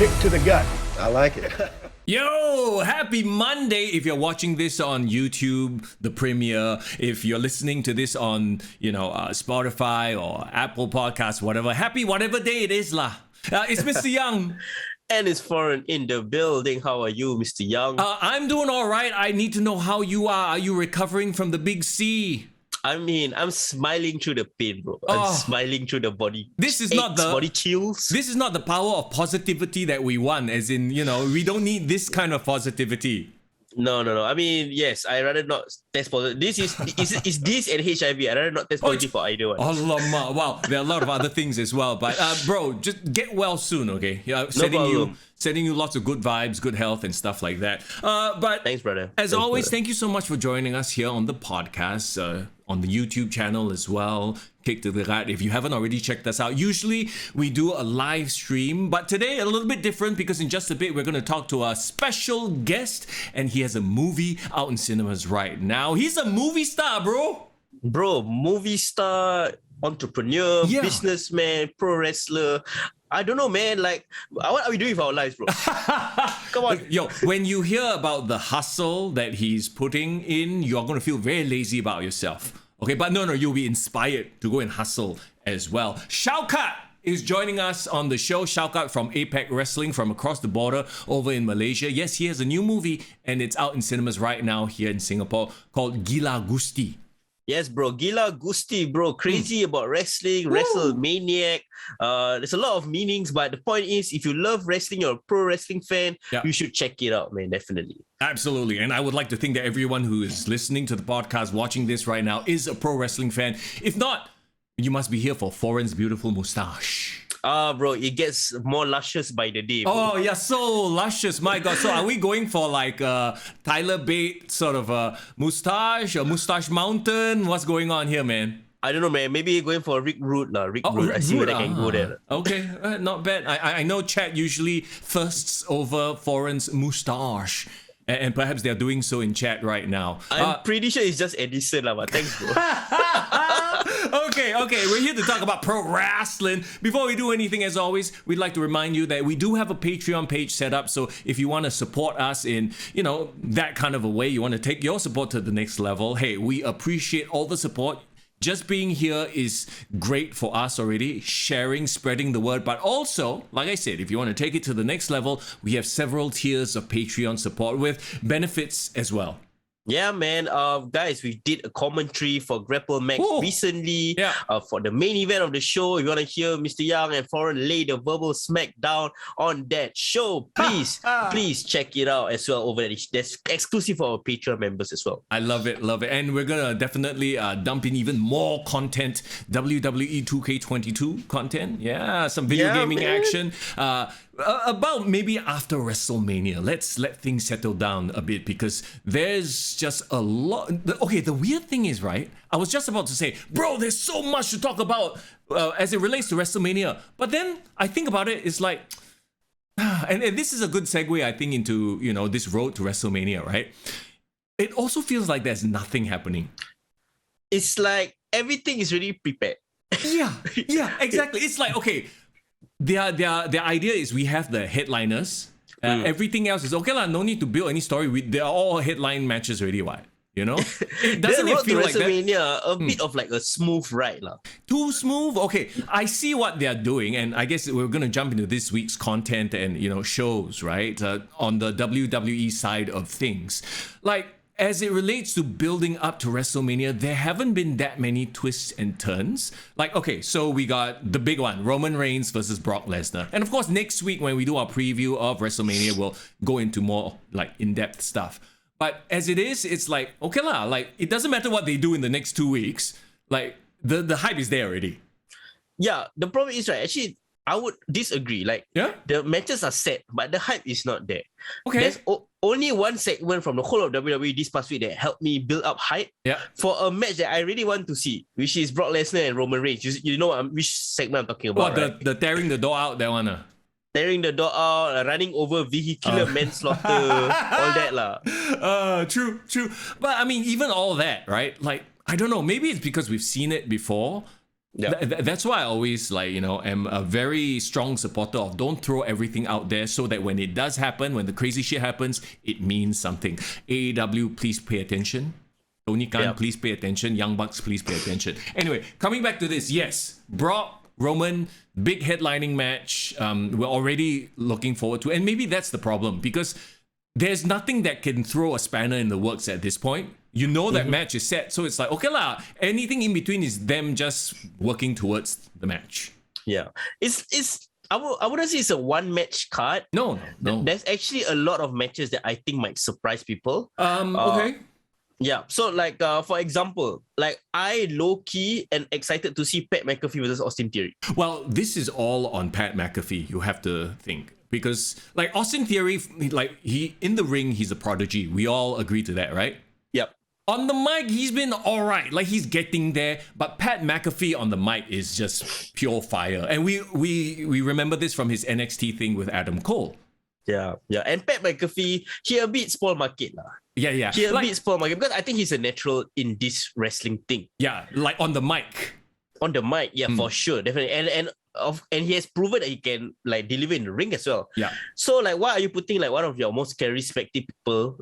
kick to the gut. I like it. Yo, happy Monday if you're watching this on YouTube, the premiere. If you're listening to this on, Spotify or Apple Podcasts, whatever. Happy whatever day it is lah. It's Mr. Young. And it's foreign in the building. How are you, Mr. Young? I'm doing all right. I need to know how you are. Are you recovering from the big C? I mean, I'm smiling through the pain, bro. I'm smiling through the body. This is not the body chills. This is not the power of positivity that we want. As in, we don't need this kind of positivity. No. I mean, yes, I rather not test positive. This is this and HIV. I rather not test positive for either one. Alamak. Wow, there are a lot of other things as well. But bro, just get well soon, okay? Yeah, sending you lots of good vibes, good health, and stuff like that. But thanks, brother. As always, thank you so much for joining us here on the podcast, on the YouTube channel as well. Kick to the Gut. If you haven't already checked us out, usually we do a live stream, but today a little bit different because in just a bit we're going to talk to a special guest, and he has a movie out in cinemas right now. He's a movie star, bro. Bro, movie star, entrepreneur, businessman, pro wrestler. I don't know, man. Like, what are we doing with our lives, bro? Come on. Yo, when you hear about the hustle that he's putting in, you're going to feel very lazy about yourself. Okay, but no, you'll be inspired to go and hustle as well. Shaukat is joining us on the show. Shaukat from APAC Wrestling from across the border over in Malaysia. Yes, he has a new movie and it's out in cinemas right now here in Singapore called Gila Gusti. Yes, bro. Gila Gusti, bro. Crazy about wrestling, WrestleManiac. There's a lot of meanings, but the point is, if you love wrestling, you're a pro wrestling fan, you should check it out, man. Definitely. Absolutely. And I would like to think that everyone who is listening to the podcast, watching this right now, is a pro wrestling fan. If not, you must be here for Foreign's beautiful mustache. Bro, it gets more luscious by the day, bro. Oh, yeah, so luscious. My God. So are we going for like Tyler Bate sort of a mustache, a mustache mountain? What's going on here, man? I don't know, man. Maybe going for Rick Rude. Rick Rude. I see whether I can go there. Okay, not bad. I know chat usually thirsts over Foreign's mustache. And perhaps they're doing so in chat right now. I'm pretty sure it's just Edison, but thanks, bro. Okay, we're here to talk about pro wrestling. Before we do anything, as always, we'd like to remind you that we do have a Patreon page set up. So if you want to support us in, that kind of a way, you want to take your support to the next level, hey, we appreciate all the support. Just being here is great for us already, sharing, spreading the word. But also, like I said, if you want to take it to the next level, we have several tiers of Patreon support with benefits as well. Yeah, man. Guys, we did a commentary for Grapple Max recently. Yeah. For the main event of the show, if you want to hear Mr. Young and Foreign lay the verbal smackdown on that show, please check it out as well over there. That's exclusive for our Patreon members as well. I love it. And we're going to definitely dump in even more content, WWE 2K22 content. Yeah, some video gaming action. About maybe after WrestleMania. Let's let things settle down a bit because there's just a lot. Okay, the weird thing is, right? I was just about to say, bro, there's so much to talk about as it relates to WrestleMania. But then I think about it, it's like, and this is a good segue, I think, into, this road to WrestleMania, right? It also feels like there's nothing happening. It's like everything is really prepared. Yeah, exactly. It's like, okay, their idea is we have the headliners. Everything else is okay lah. No need to build any story. They're all headline matches already. Why? It doesn't it feel like WrestleMania a bit of like a smooth ride lah. Too smooth. Okay, I see what they're doing, and I guess we're gonna jump into this week's content and shows right on the WWE side of things, like. As it relates to building up to WrestleMania, there haven't been that many twists and turns. Like, okay, so we got the big one, Roman Reigns versus Brock Lesnar. And of course, next week when we do our preview of WrestleMania, we'll go into more like in-depth stuff. But as it is, it's like, okay lah, like it doesn't matter what they do in the next 2 weeks. Like the hype is there already. Yeah, the problem is, right, actually, I would disagree. Like, the matches are set, but the hype is not there. Okay. There's only one segment from the whole of WWE this past week that helped me build up hype for a match that I really want to see, which is Brock Lesnar and Roman Reigns. You know which segment I'm talking about, right? The tearing the door out, that one. Tearing the door out, running over vehicular manslaughter, all that lah. True. But I mean, even all that, right? Like, I don't know, maybe it's because we've seen it before. That's why I always am a very strong supporter of don't throw everything out there, so that when it does happen, when the crazy shit happens, it means something. AEW, please pay attention. Tony Khan, please pay attention. Young Bucks, please pay attention. Anyway, coming back to this, yes, Brock, Roman, big headlining match. We're already looking forward to, and maybe that's the problem, because there's nothing that can throw a spanner in the works at this point. You know that match is set, so it's like, okay lah, anything in between is them just working towards the match. Yeah. I wouldn't say it's a one match card. No. There's actually a lot of matches that I think might surprise people. Okay. Yeah. So for example, I low-key and excited to see Pat McAfee versus Austin Theory. Well, this is all on Pat McAfee, you have to think. Because Austin Theory, he in the ring, he's a prodigy. We all agree to that, right? Yep. On the mic, he's been all right. He's getting there. But Pat McAfee on the mic is just pure fire. And we remember this from his NXT thing with Adam Cole. Yeah. And Pat McAfee, he a bit spoil market lah. Yeah. He a bit spoil market, because I think he's a natural in this wrestling thing. Yeah, on the mic. On the mic, yeah, for sure, definitely. And he has proven that he can deliver in the ring as well. Yeah. So why are you putting one of your most charismatic people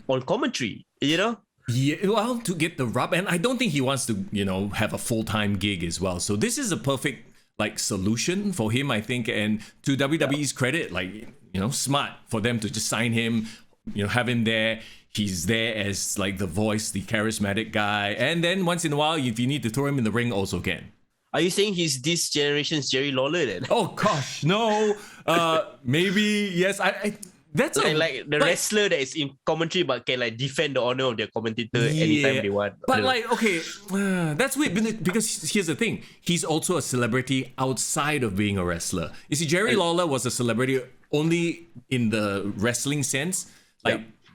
on commentary? You know? Yeah, well, to get the rub, and I don't think he wants to, have a full-time gig as well. So this is a perfect solution for him, I think. And to WWE's credit, smart for them to just sign him, have him there. He's there as the voice, the charismatic guy. And then once in a while, if you need to throw him in the ring, also can. Are you saying he's this generation's Jerry Lawler then? Oh gosh, no. Maybe yes. That's the wrestler that is in commentary but can defend the honor of their commentator anytime they want. But that's weird, because here's the thing: he's also a celebrity outside of being a wrestler. You see, Jerry Lawler was a celebrity only in the wrestling sense.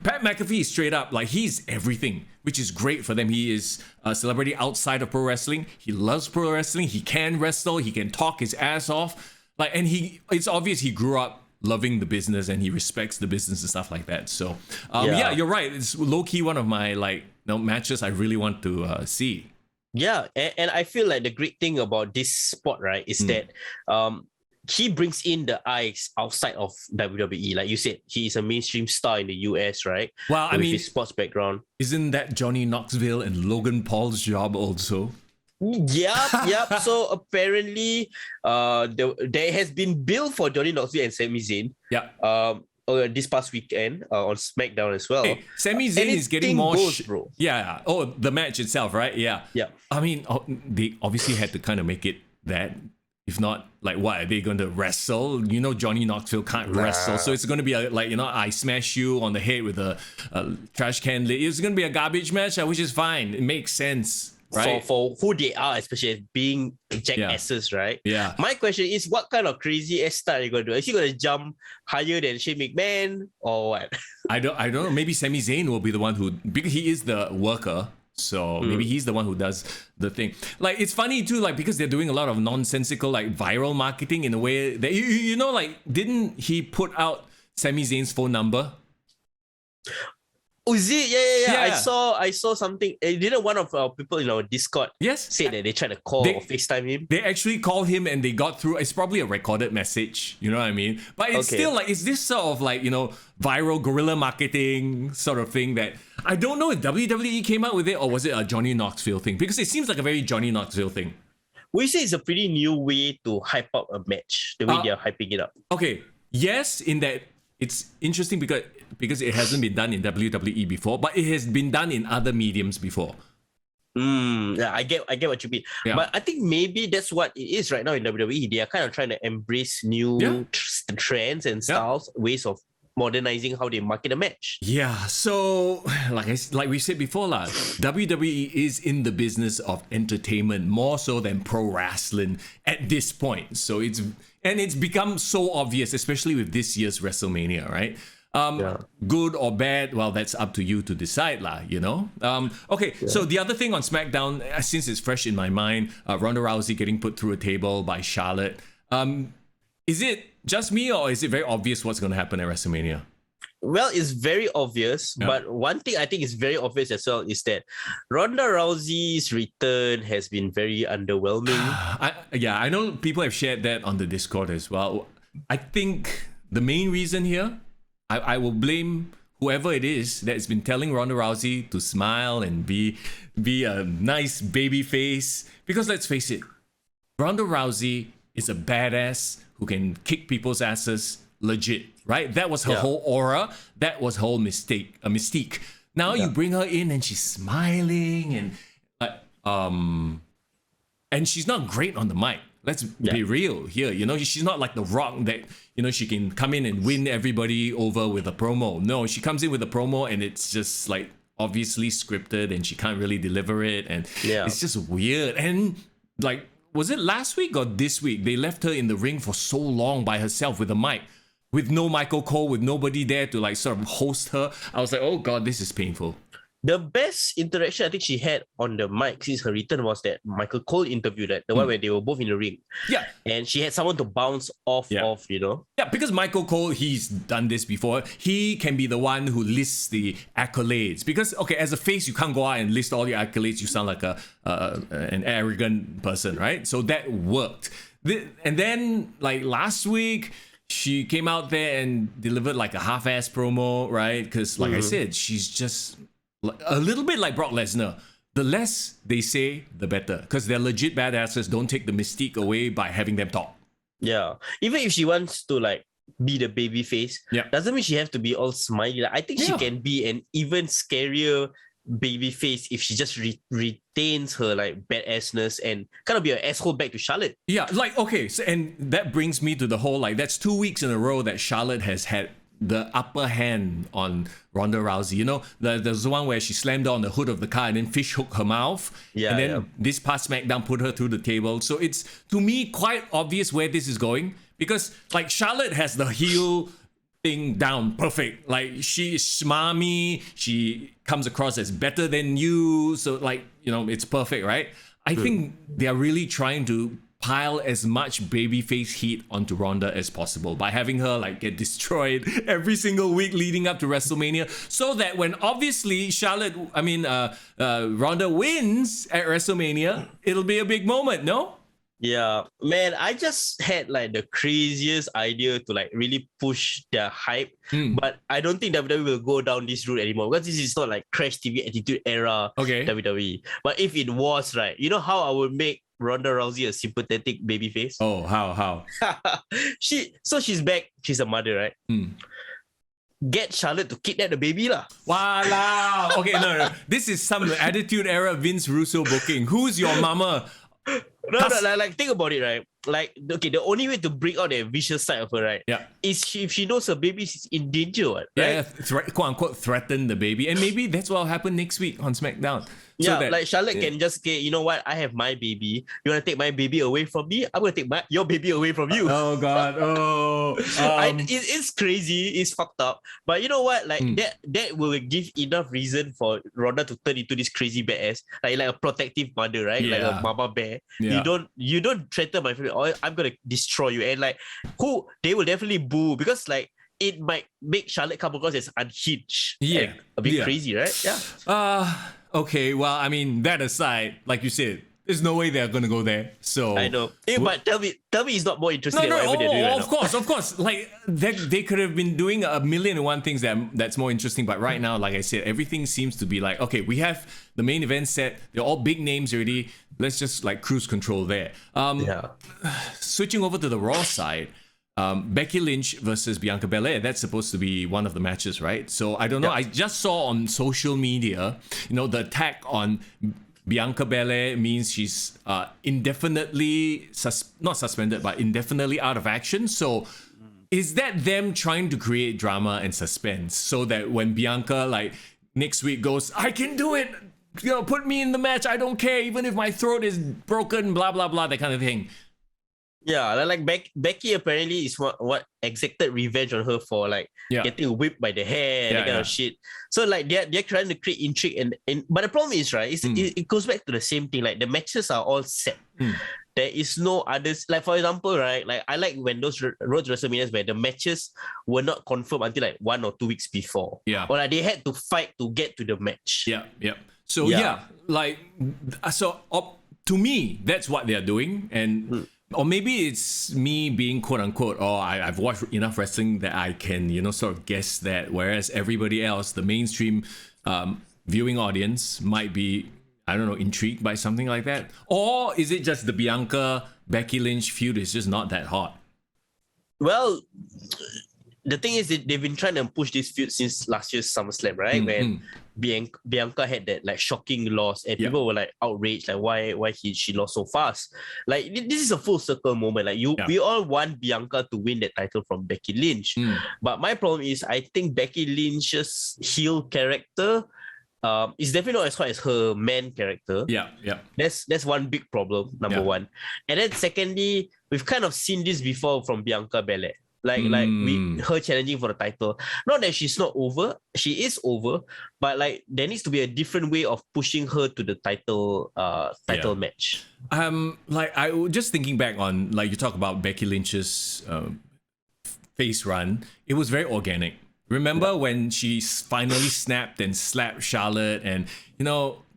Pat McAfee is straight up he's everything, which is great for them. He is a celebrity outside of pro wrestling. He loves pro wrestling. He can wrestle. He can talk his ass off. And it's obvious he grew up loving the business and he respects the business and stuff like that. So yeah, you're right. It's low-key one of my matches I really want to see. Yeah, and I feel the great thing about this spot, right, is that he brings in the eyes outside of WWE. Like you said, he is a mainstream star in the US, right? Well, with his sports background. Isn't that Johnny Knoxville and Logan Paul's job also? Yep. So apparently, there has been bill for Johnny Knoxville and Sami Zayn. Yeah. This past weekend on SmackDown as well. Hey, Sami Zayn is getting more bro. Yeah. Oh, the match itself, right? Yeah. Yeah. I mean, they obviously had to kind of make it that. If not, what are they going to wrestle? Johnny Knoxville can't wrestle, so it's going to be I smash you on the head with a trash can lid. It's going to be a garbage match, which is fine. It makes sense, right? For who they are, especially as being jackasses, right? Yeah. My question is, what kind of crazy ass style are you going to do? Is he going to jump higher than Shane McMahon or what? I don't know. Maybe Sami Zayn will be the one who, because he is the worker. So maybe he's the one who does the thing. It's funny too, because they're doing a lot of nonsensical, viral marketing in a way that, didn't he put out Sami Zayn's phone number? Oh, is it? Yeah. I saw something. Didn't one of our people in our Discord say that they tried to call or FaceTime him? They actually called him and they got through. It's probably a recorded message, you know what I mean? But it's still it's this sort of viral guerrilla marketing sort of thing that I don't know if WWE came out with it or was it a Johnny Knoxville thing? Because it seems like a very Johnny Knoxville thing. We say it's a pretty new way to hype up a match, the way they are hyping it up. Okay, yes, in that it's interesting because it hasn't been done in WWE before, but it has been done in other mediums before. Yeah, I get what you mean. Yeah. But I think maybe that's what it is right now in WWE. They are kind of trying to embrace new trends and styles, ways of modernizing how they market a match. Yeah, so like we said before, WWE is in the business of entertainment more so than pro wrestling at this point. So it's become so obvious, especially with this year's WrestleMania, right? Good or bad, well, that's up to you to decide, So the other thing on SmackDown, since it's fresh in my mind, Ronda Rousey getting put through a table by Charlotte. Is it just me or is it very obvious what's going to happen at WrestleMania? Well, it's very obvious, but one thing I think is very obvious as well is that Ronda Rousey's return has been very underwhelming. I know people have shared that on the Discord as well. I think the main reason here, I will blame whoever it is that's been telling Ronda Rousey to smile and be a nice baby face. Because let's face it, Ronda Rousey is a badass who can kick people's asses legit, right? That was her whole aura. That was her whole mystique. Now you bring her in and she's smiling and she's not great on the mic. Let's be real here. You know, she's not like The Rock that, you know, she can come in and win everybody over with a promo. No, she comes in with a promo and it's just like obviously scripted and she can't really deliver it. And it's just weird. And like, was it last week or this week? They left her in the ring for so long by herself with a mic, with no Michael Cole, with nobody there to like sort of host her. I was like, oh God, this is painful. The best interaction I think she had on the mic since her return was that Michael Cole interview, that the one where they were both in the ring. Yeah. And she had someone to bounce off, you know? Yeah, because Michael Cole, he's done this before. He can be the one who lists the accolades. Because, okay, as a face, you can't go out and list all your accolades. You sound like an arrogant person, right? So that worked. And then, like last week, she came out there and delivered like a half-ass promo, right? Because, like I said, she's just a little bit like Brock Lesnar. The less they say, the better. Because they're legit badasses. Don't take the mystique away by having them talk. Yeah. Even if she wants to like be the baby face, doesn't mean she have to be all smiley. Like, I think she can be an even scarier baby face if she just retains her like badassness and kind of be an asshole back to Charlotte. Yeah, like, okay. So, and that brings me to the whole, like, that's 2 weeks in a row that Charlotte has had the upper hand on Ronda Rousey. You know, there's the one where she slammed her on the hood of the car and then fish hooked her mouth. And then this past SmackDown put her through the table. So it's, to me, quite obvious where this is going. Because, like, Charlotte has the heel thing down perfect. Like, she is smarmy. She comes across as better than you. So, like, you know, it's perfect, right? I think they are really trying to pile as much babyface heat onto Ronda as possible by having her like get destroyed every single week leading up to WrestleMania, so that when obviously Ronda wins at WrestleMania, it'll be a big moment, no? Yeah, man, I just had like the craziest idea to like really push their hype, but I don't think WWE will go down this route anymore because this is not like Crash TV Attitude Era WWE. But if it was, right, you know how I would make Ronda Rousey a sympathetic babyface? Oh, how? She's back. She's a mother, right? Get Charlotte to kidnap the baby lah. Wow. Okay, no. This is some Attitude Era Vince Russo booking. Who's your mama? No, like think about it, right? Like, okay, the only way to bring out the vicious side of her, right? Is if she knows her baby is in danger, right? Quote unquote, threaten the baby, and maybe that's what will happen next week on SmackDown. Like Charlotte can just say, you know what? I have my baby. You want to take my baby away from me? I'm going to take your baby away from you. Oh God! It's crazy. It's fucked up. But you know what? Like that will give enough reason for Ronda to turn into this crazy badass, like a protective mother, right? Like a mama bear. You don't threaten my family. Or I'm gonna destroy you. And like, they will definitely boo because like it might make Charlotte come across as unhinged. Yeah, a bit crazy, right? Yeah. Okay, well, I mean, that aside, like you said, there's no way they're gonna go there. So I know. But tell me it's not more interesting than whatever they're doing right now. Of course. Like they could have been doing a million and one things that's more interesting. But right now, like I said, everything seems to be like, okay, we have the main event set. They're all big names already. Let's just like cruise control there. Switching over to the Raw side. Becky Lynch versus Bianca Belair. That's supposed to be one of the matches, right? So I don't know. I just saw on social media, you know, the attack on Bianca Belair means she's indefinitely not suspended, but indefinitely out of action. So is that them trying to create drama and suspense so that when Bianca like next week goes, I can do it, you know, put me in the match, I don't care, even if my throat is broken, blah blah blah, that kind of thing. Yeah, like Becky apparently is what exacted revenge on her for like getting whipped by the hair and that kind of shit. So like they're trying to create intrigue and but the problem is it goes back to the same thing. Like the matches are all set. There is no others. Like for example, right? Like I like when those Road WrestleManias where the matches were not confirmed until like 1 or 2 weeks before. Yeah. Or like they had to fight to get to the match. Yeah. So to me, that's what they're doing, and or maybe it's me being quote unquote, I've watched enough wrestling that I can, sort of guess that, whereas everybody else, the mainstream viewing audience might be, I don't know, intrigued by something like that. Or is it just the Bianca Becky Lynch feud is just not that hot? Well, the thing is that they've been trying to push this feud since last year's SummerSlam, right? When Bianca had that like shocking loss and people were like outraged, like why she lost so fast. Like this is a full circle moment. Like we all want Bianca to win that title from Becky Lynch. But my problem is I think Becky Lynch's heel character is definitely not as hot as her man character. Yeah. That's one big problem, number one. And then secondly, we've kind of seen this before from Bianca Belair. Like her challenging for the title. Not that she's not over, she is over, but like there needs to be a different way of pushing her to the title match. Like I was just thinking back on, like you talk about Becky Lynch's face run, it was very organic. Remember when she finally snapped and slapped Charlotte, and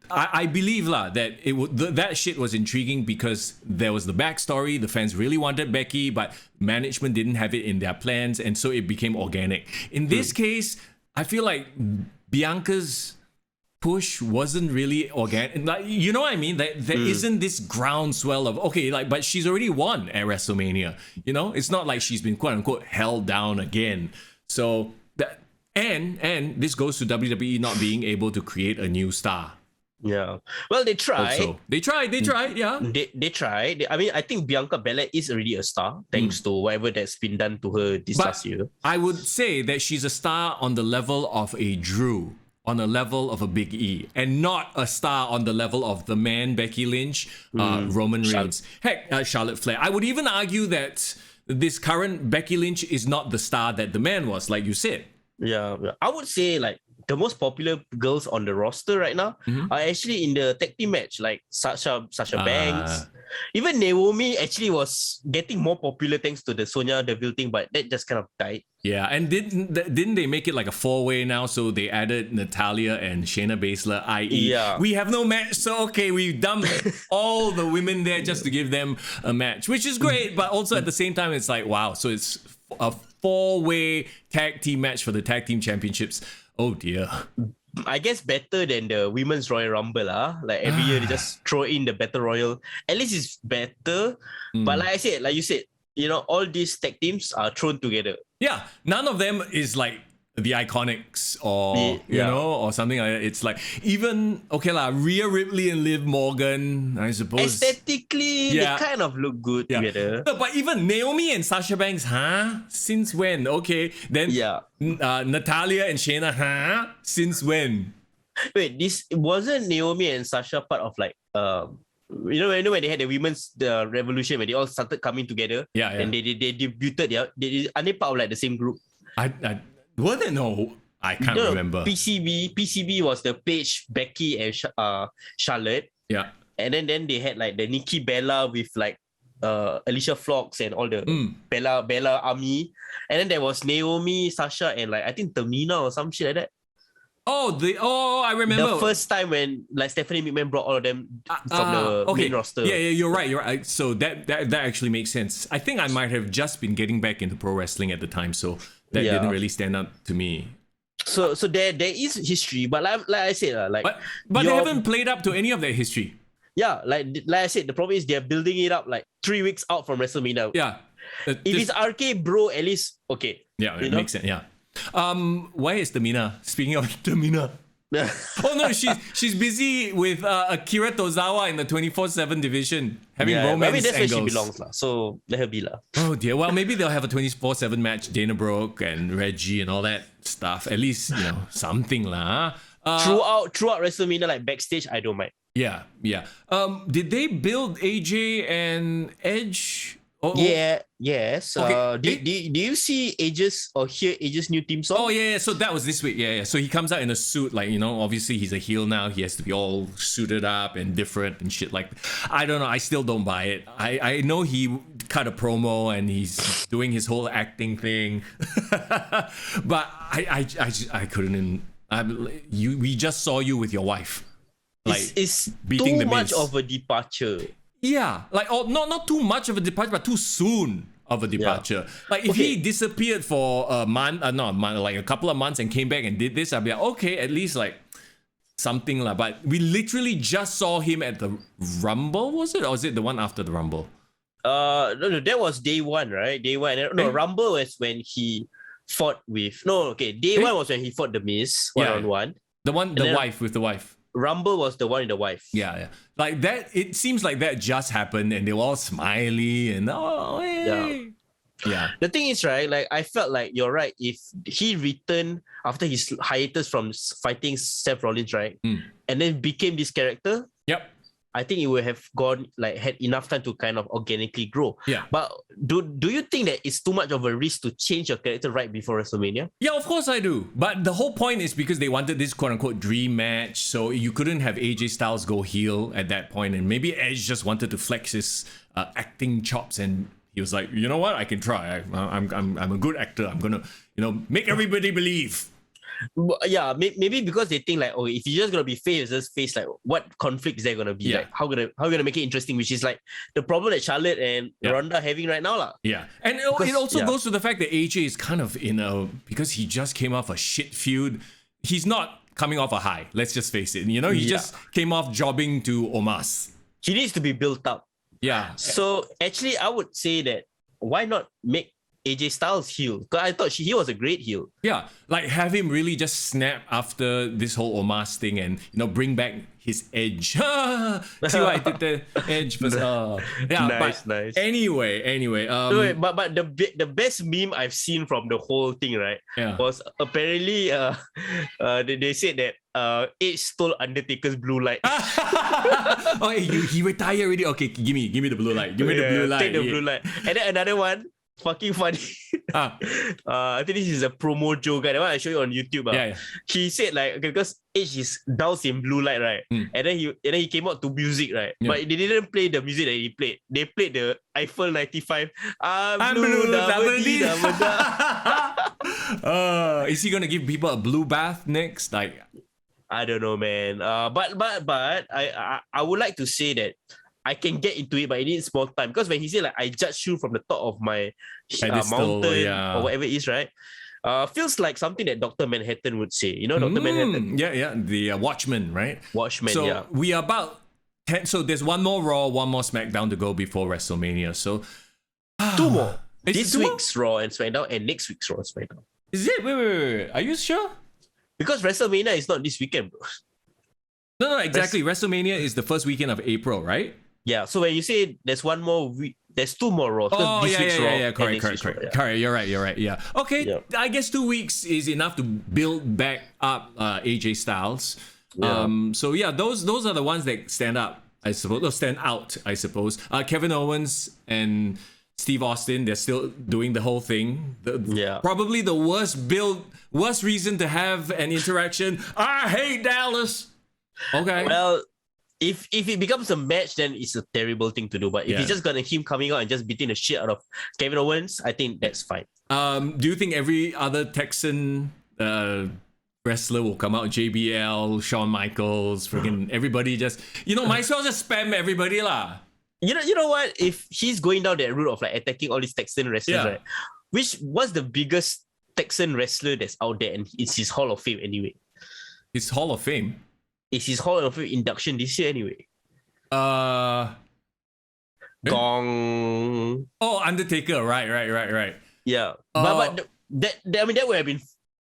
I believe that that shit was intriguing because there was the backstory. The fans really wanted Becky, but management didn't have it in their plans, and so it became organic. In this case, I feel like Bianca's push wasn't really organic. Like, you know what I mean? There isn't this groundswell of but she's already won at WrestleMania. It's not like she's been quote unquote held down again. So that and this goes to WWE not being able to create a new star. Yeah. Well, they tried. Also. They tried, yeah. They tried. I mean, I think Bianca Belair is already a star thanks to whatever that's been done to her this last year. I would say that she's a star on the level of a Drew, on the level of a Big E, and not a star on the level of the man, Becky Lynch, Roman Reigns. Heck, Charlotte Flair. I would even argue that this current Becky Lynch is not the star that the man was, like you said. Yeah. I would say like the most popular girls on the roster right now are actually in the tag team match, like Sasha Banks. Even Naomi actually was getting more popular thanks to the Sonya Deville thing, but that just kind of died. Yeah, and didn't they make it like a 4-way now? So they added Natalya and Shayna Baszler, i.e. we have no match, so we dumped all the women there just to give them a match, which is great, but also at the same time, it's like, wow, so it's a 4-way tag team match for the tag team championships. Oh dear. I guess better than the Women's Royal Rumble. Like every year they just throw in the Battle Royal. At least it's better. But like you said, all these tag teams are thrown together. Yeah. None of them is like the Iconics or or something like that. It's like even Rhea Ripley and Liv Morgan, I suppose. Aesthetically, they kind of look good together. No, but even Naomi and Sasha Banks, since when? Okay, then Natalya and Shayna, since when? Wait, this wasn't Naomi and Sasha part of like when they had the women's revolution when they all started coming together. And they debuted. Are they part of like the same group? Were they? No, I can't remember. PCB was the Paige, Becky, and Charlotte. Yeah. And then they had like the Nikki Bella with like Alicia Fox and all the Bella army. And then there was Naomi, Sasha, and like I think Tamina or some shit like that. I remember. The first time when like Stephanie McMahon brought all of them from the main roster. Yeah, you're right. So that actually makes sense. I think I might have just been getting back into pro wrestling at the time, so that didn't really stand out to me. So there is history, but like I said, but they haven't played up to any of that history. Yeah, like I said, the problem is they're building it up like 3 weeks out from WrestleMania. Yeah. If it's RK Bro, at least okay. Yeah, it makes sense. Yeah. Where is Tamina? Speaking of Tamina. Oh no, she's busy with Akira Tozawa in the 24/7 division having romance angles. That's where she belongs so let her be lah. Oh dear. Well, maybe they'll have a 24/7 match. Dana Brooke and Reggie and all that stuff. At least something lah. Throughout WrestleMania, like backstage, I don't mind. Yeah. Did they build AJ and Edge Oh, yes. Do you see Aegis or hear Aegis new theme song? Oh yeah. So that was this week. Yeah. So he comes out in a suit, like, you know, obviously he's a heel now. He has to be all suited up and different and shit. Like, I don't know. I still don't buy it. I know he cut a promo and he's doing his whole acting thing, but I couldn't. We just saw you with your wife. Like, it's beating too the much Miz. of a departure. Yeah, like, not too much of a departure, but too soon of a departure. Like, if he disappeared for a month, like a couple of months and came back and did this, I'd be like, okay, at least like something like. But we literally just saw him at the Rumble, was it, or was it the one after the Rumble? No, that was day one, right? Day one. No, Rumble was when he fought with. No, okay, day one was when he fought the Miz one-on-one. The wife with the wife. Rumble was the one with the wife. Yeah. Like that, it seems like that just happened and they were all smiley and hey. Yeah. The thing is, right, like I felt like you're right. If he returned after his hiatus from fighting Seth Rollins, right? And then became this character. Yep. I think it would have had enough time to kind of organically grow. Yeah. But do you think that it's too much of a risk to change your character right before WrestleMania? Yeah, of course I do. But the whole point is because they wanted this quote unquote dream match, so you couldn't have AJ Styles go heel at that point, and maybe Edge just wanted to flex his acting chops, and he was like, you know what, I can try. I'm a good actor. I'm gonna, make everybody believe. Yeah, maybe because they think like, oh, if you're just gonna be face, like what conflict is there gonna be? Yeah. Like how gonna make it interesting? Which is like the problem that Charlotte and Ronda having right now, lah. Yeah, and it also goes to the fact that AJ is kind of because he just came off a shit feud. He's not coming off a high. Let's just face it. He just came off jobbing to Omos. He needs to be built up. Yeah. So actually, I would say that why not make AJ Styles heel? Because I thought he was a great heel. Yeah, like have him really just snap after this whole Omos thing and bring back his edge. See what I did the edge was nice. Anyway, but the best meme I've seen from the whole thing, right, was apparently they said that Edge stole Undertaker's blue light. Okay, he retired already. Okay, give me the blue light. Give me the blue light. Take the blue light. And then another one, fucking funny. I think this is a promo joke. The one I show you on YouTube. He said like, okay, because Edge is doused in blue light, right? And then he came out to music, right? But they didn't play the music that he played. They played the Eiffel 95. I'm blue, double D. Is he gonna give people a blue bath next? Like, I don't know, man. But I would like to say that I can get into it, but it needs more time. Because when he said like, I judge you from the top of my mountain or whatever it is, right? Feels like something that Dr. Manhattan would say. You know Dr. Manhattan? Yeah. The Watchmen, right? Watchmen, so we are about 10. So there's one more Raw, one more SmackDown to go before WrestleMania. So 2 more. This week's Raw and SmackDown and next week's Raw and SmackDown. Is it? Wait. Are you sure? Because WrestleMania is not this weekend, bro. No, exactly. WrestleMania is the first weekend of April, right? Yeah, so when you say there's one more week, there's 2 more Raws. Oh, yeah. Correct. You're right. Yeah. Okay, yeah. I guess 2 weeks is enough to build back up AJ Styles. Yeah. So yeah, those are the ones that stand out, I suppose. Kevin Owens and Steve Austin, they're still doing the whole thing. Probably the worst reason to have an interaction. I hate Dallas. Okay. Well, if it becomes a match, then it's a terrible thing to do. But if it's just gonna him coming out and just beating the shit out of Kevin Owens, I think that's fine. Do you think every other Texan wrestler will come out? JBL, Shawn Michaels, freaking everybody just might as well just spam everybody lah. You know what? If he's going down that route of like attacking all these Texan wrestlers, right? What's the biggest Texan wrestler that's out there, and it's his Hall of Fame anyway? His Hall of Fame. It's his Hall of Fame induction this year anyway. Gong. Oh, Undertaker. Right. Yeah. But that would have been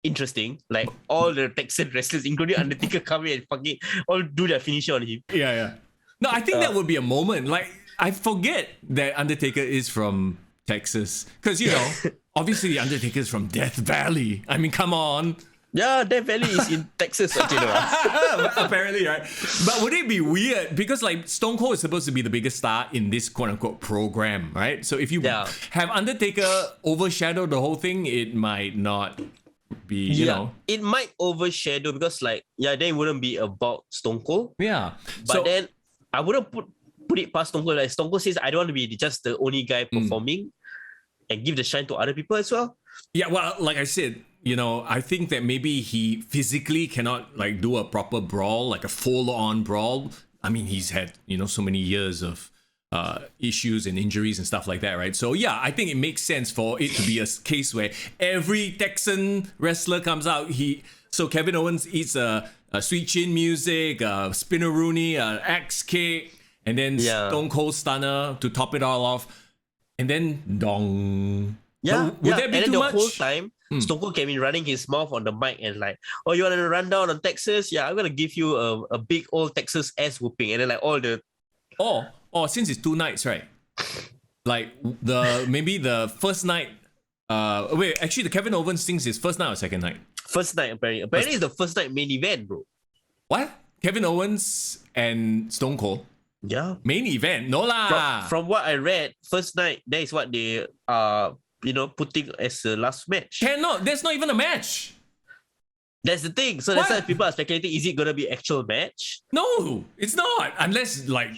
interesting. Like all the Texan wrestlers, including Undertaker, come in and fucking all do their finisher on him. Yeah. No, I think that would be a moment. Like, I forget that Undertaker is from Texas. Because, obviously the Undertaker is from Death Valley. I mean, come on. Yeah, Death Valley is in Texas. Apparently, right? But would it be weird? Because like Stone Cold is supposed to be the biggest star in this quote-unquote program, right? So if you have Undertaker overshadow the whole thing, it might not be, you know. It might overshadow because then it wouldn't be about Stone Cold. Yeah. But then I wouldn't put it past Stone Cold. Like Stone Cold says, I don't want to be just the only guy performing and give the shine to other people as well. Yeah, well, like I said, you know, I think that maybe he physically cannot like do a proper brawl, like a full-on brawl. I mean, he's had, you know, so many years of issues and injuries and stuff like that, right? So yeah, I think it makes sense for it to be a case where every Texan wrestler comes out. So Kevin Owens eats a sweet chin music, spinneroonie, axe kick, and then Stone Cold Stunner to top it all off, and then dong. Yeah, would that be and too then much? The whole time, Stone Cold can be running his mouth on the mic and like, oh, you want to run down on Texas? Yeah, I'm gonna give you a big old Texas ass whooping, and then like all the since it's 2 nights, right? Like maybe the first night. Actually, the Kevin Owens thing's his first night or second night? First night, apparently. Apparently, it's the first night main event, bro. What? Kevin Owens and Stone Cold? Yeah. Main event? No lah. From what I read, first night, that is what they putting as the last match. Cannot. There's not even a match. That's the thing. So that's why people are speculating, is it going to be actual match? No, it's not. Unless like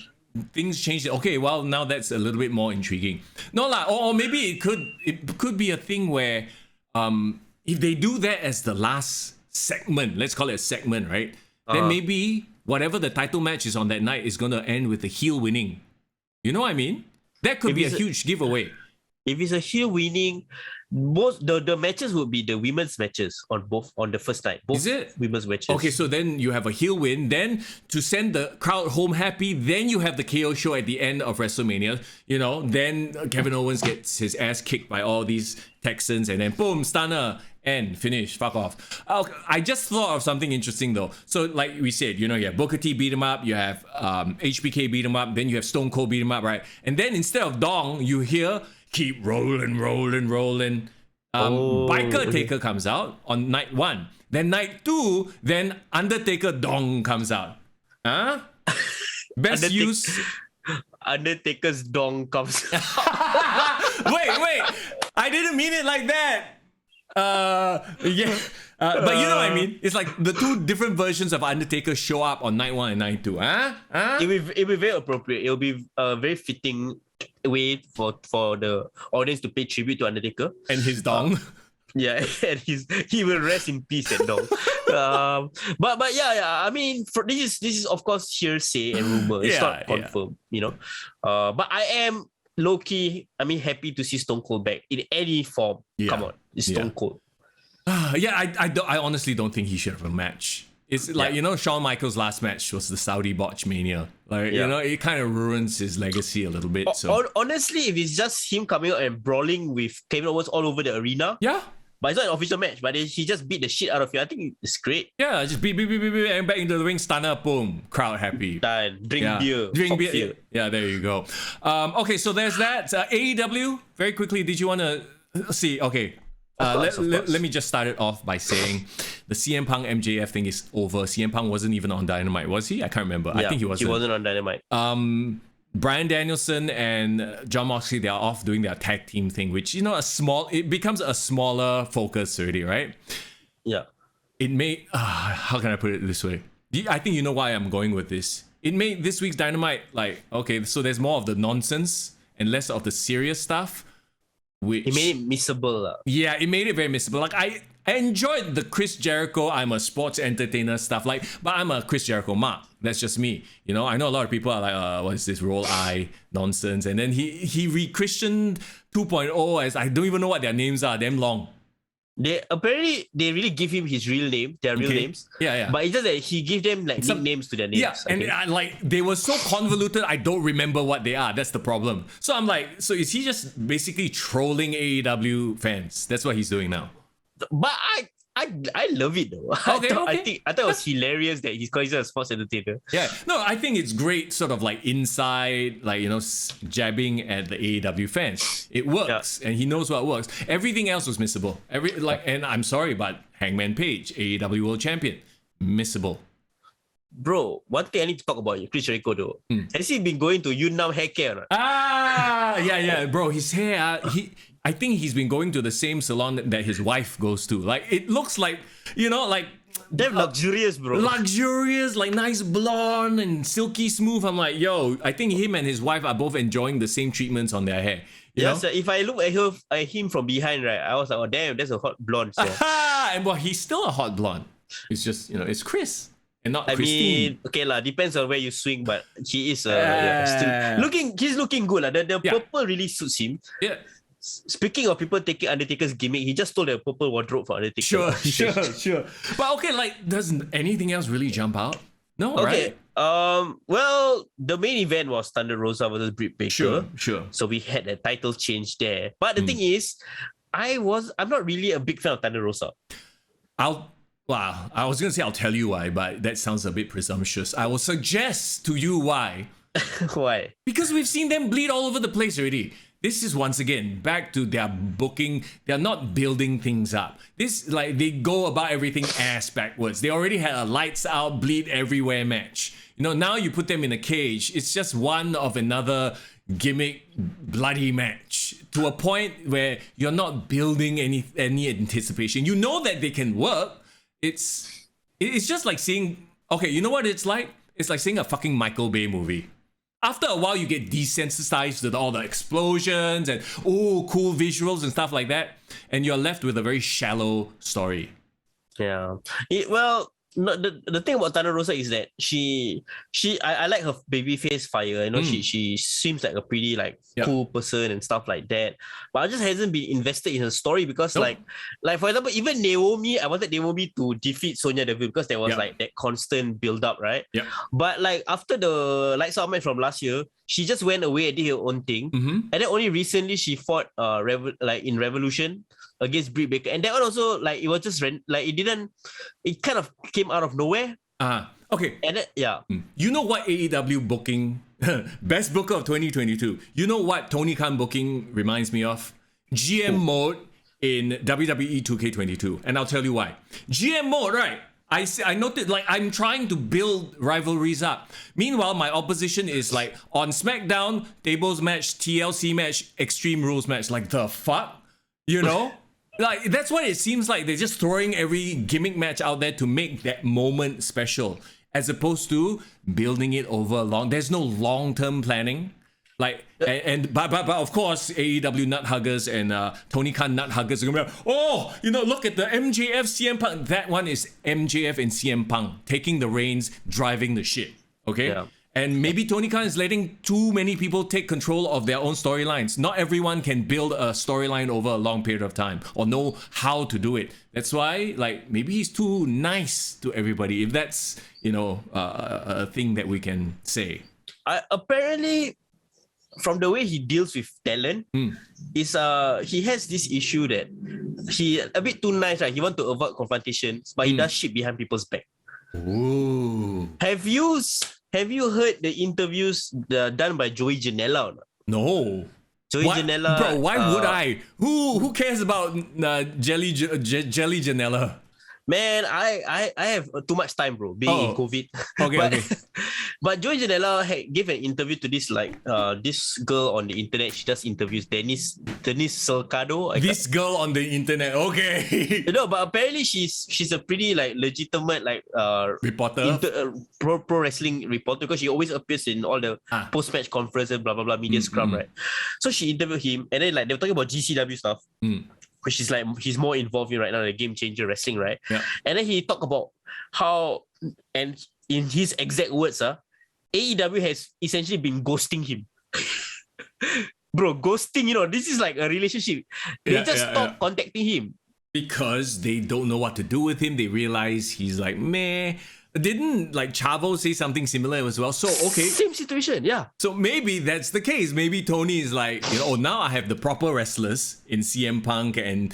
things change. Okay, well now that's a little bit more intriguing. No lah. Or maybe it could be a thing where if they do that as the last segment, let's call it a segment, right? Then maybe whatever the title match is on that night is going to end with the heel winning. You know what I mean? That could be a huge giveaway. If it's a heel winning, most the matches would be the women's matches on the first night. Both is it women's matches? Okay, so then you have a heel win. Then to send the crowd home happy, then you have the KO show at the end of WrestleMania. You know, then Kevin Owens gets his ass kicked by all these Texans, and then boom, stunner. And finish, fuck off. I just thought of something interesting though. So like we said, you know, you have Booker T beat him up, you have HBK beat him up, then you have Stone Cold beat him up, right? And then instead of dong, you hear keep rolling. Biker Taker comes out on night 1. Then night 2, then Undertaker dong comes out. Huh? Best use. Undertaker's dong comes out. Wait. I didn't mean it like that. But you know what I mean? It's like the 2 different versions of Undertaker show up on night 1 and night 2. It'll be very appropriate. It'll be a very fitting way for the audience to pay tribute to Undertaker and his dong. And he will rest in peace at dong. But I mean, this is of course hearsay and rumor. It's not confirmed, you know. But I am low-key, happy to see Stone Cold back in any form. Come on, it's Stone Cold. I honestly don't think he should have a match. It's like, you know, Shawn Michaels' last match was the Saudi botch mania. Like, you know, it kind of ruins his legacy a little bit. So honestly, if it's just him coming out and brawling with Kevin Owens all over the arena, but it's not an official match, but he just beat the shit out of you. I think it's great. Yeah, just beat, and back into the ring, stunner, boom, crowd happy. Done. Drink beer. Yeah, there you go. Okay, so there's that. AEW, very quickly, did you want to see? Okay, let me just start it off by saying the CM Punk MJF thing is over. CM Punk wasn't even on Dynamite, was he? I can't remember. I think he wasn't. He wasn't on Dynamite. Brian Danielson and John Moxley, they are off doing their tag team thing, which, you know, it becomes a smaller focus already, right? Yeah. It made, how can I put it this way? I think you know why I'm going with this. It made this week's Dynamite like, okay, so there's more of the nonsense and less of the serious stuff. Which, it made it missable. Yeah, it made it very missable. Like, I enjoyed the Chris Jericho, I'm a sports entertainer stuff, like, but I'm a Chris Jericho mark. That's just me. You know, I know a lot of people are like, what is this roll eye nonsense? And then he re-Christianed 2.0 as I don't even know what their names are, damn long. They really give him his real name, their real names. Yeah. But it's just that he gave them like nicknames to their names. Yeah, and like they were so convoluted, I don't remember what they are. That's the problem. So I'm like, so is he just basically trolling AEW fans? That's what he's doing now. But I love it though. Okay, I thought it was hilarious that he's calling himself a sports entertainer. Yeah, no, I think it's great, sort of like inside, like, you know, jabbing at the AEW fans. It works, and he knows what works. Everything else was missable. And I'm sorry, but Hangman Page, AEW World Champion, missable. Bro, one thing I need to talk about Chris Jericho though. Has he been going to Yunnan hair care or not? Yeah, bro. His hair, I think he's been going to the same salon that his wife goes to. Like, it looks like, you know, like... They're luxurious, bro. Luxurious, like nice blonde and silky smooth. I'm like, yo, I think him and his wife are both enjoying the same treatments on their hair. You know? So if I look at him from behind, right, I was like, oh, damn, that's a hot blonde. So. And well, he's still a hot blonde. It's just, you know, it's Chris. And not Christine. Mean, okay lah, depends on where you swing, but he is he's looking good lah. The purple really suits him. Yeah. Speaking of people taking Undertaker's gimmick, he just stole the purple wardrobe for Undertaker. Sure. But okay, like, doesn't anything else really jump out? No, okay. Right? Well, the main event was Thunder Rosa versus Britt Baker. Sure. So we had a title change there. But the thing is, I'm not really a big fan of Thunder Rosa. I was going to say I'll tell you why, but that sounds a bit presumptuous. I will suggest to you why. Why? Because we've seen them bleed all over the place already. This is once again back to their booking. They're not building things up. This, like, they go about everything ass backwards. They already had a lights out, bleed everywhere match. You know, now you put them in a cage. It's just one of another gimmick bloody match to a point where you're not building any anticipation. You know that they can work. It's just like seeing, okay, you know what it's like? It's like seeing a fucking Michael Bay movie. After a while, you get desensitized to all the explosions and cool visuals and stuff like that, and you're left with a very shallow story. Yeah. The thing about Thunder Rosa is that I like her babyface fire. You know, she seems like a pretty cool person and stuff like that. But I just hasn't been invested in her story because like for example, even Naomi, I wanted Naomi to defeat Sonya Deville because there was like that constant build up, right? Yeah. But like after the Lights Out match from last year, she just went away and did her own thing. And then only recently she fought in Revolution against Britt Baker, and that one also it was just it kind of came out of nowhere. Okay. And then, you know what AEW booking, best booker of 2022. You know what Tony Khan booking reminds me of? GM mode in WWE 2K22, and I'll tell you why. GM mode, right? I noted, like, I'm trying to build rivalries up. Meanwhile, my opposition is like on SmackDown, tables match, TLC match, Extreme Rules match. Like, the fuck? You know? Like, that's what it seems like. They're just throwing every gimmick match out there to make that moment special, as opposed to building it over long. There's no long-term planning. Like, but of course, AEW nut huggers and Tony Khan nut huggers are gonna be like, look at the MJF CM Punk. That one is MJF and CM Punk taking the reins, driving the shit. Okay. Yeah. And maybe Tony Khan is letting too many people take control of their own storylines. Not everyone can build a storyline over a long period of time or know how to do it. That's why, like, maybe he's too nice to everybody. If that's, a thing that we can say. Apparently, from the way he deals with talent, is he has this issue that he a bit too nice, right? He wants to avoid confrontations, but he does shit behind people's back. Ooh. Have you heard the interviews done by Joey Janela or not? No. Joey Janela. Bro, why would I? Who cares about Jelly Janela? Man, I have too much time, bro, being in COVID. Okay. But Joey Janela gave an interview to this this girl on the internet. She does interviews, Denise Salcado. This girl on the internet, okay. But apparently she's a pretty legitimate reporter, pro wrestling reporter, because she always appears in all the post match conferences, blah blah blah, media scrum, right? So she interviewed him, and then they were talking about GCW stuff. Which is he's more involved in right now, the Game Changer Wrestling, right? Yeah. And then he talked about how, and in his exact words, AEW has essentially been ghosting him. Bro, ghosting, this is like a relationship. They just stopped contacting him. Because they don't know what to do with him. They realize he's like, meh. Didn't like Chavo say something similar as well? So okay, same situation, yeah. So maybe that's the case. Maybe Tony is like, oh, now I have the proper wrestlers in CM Punk and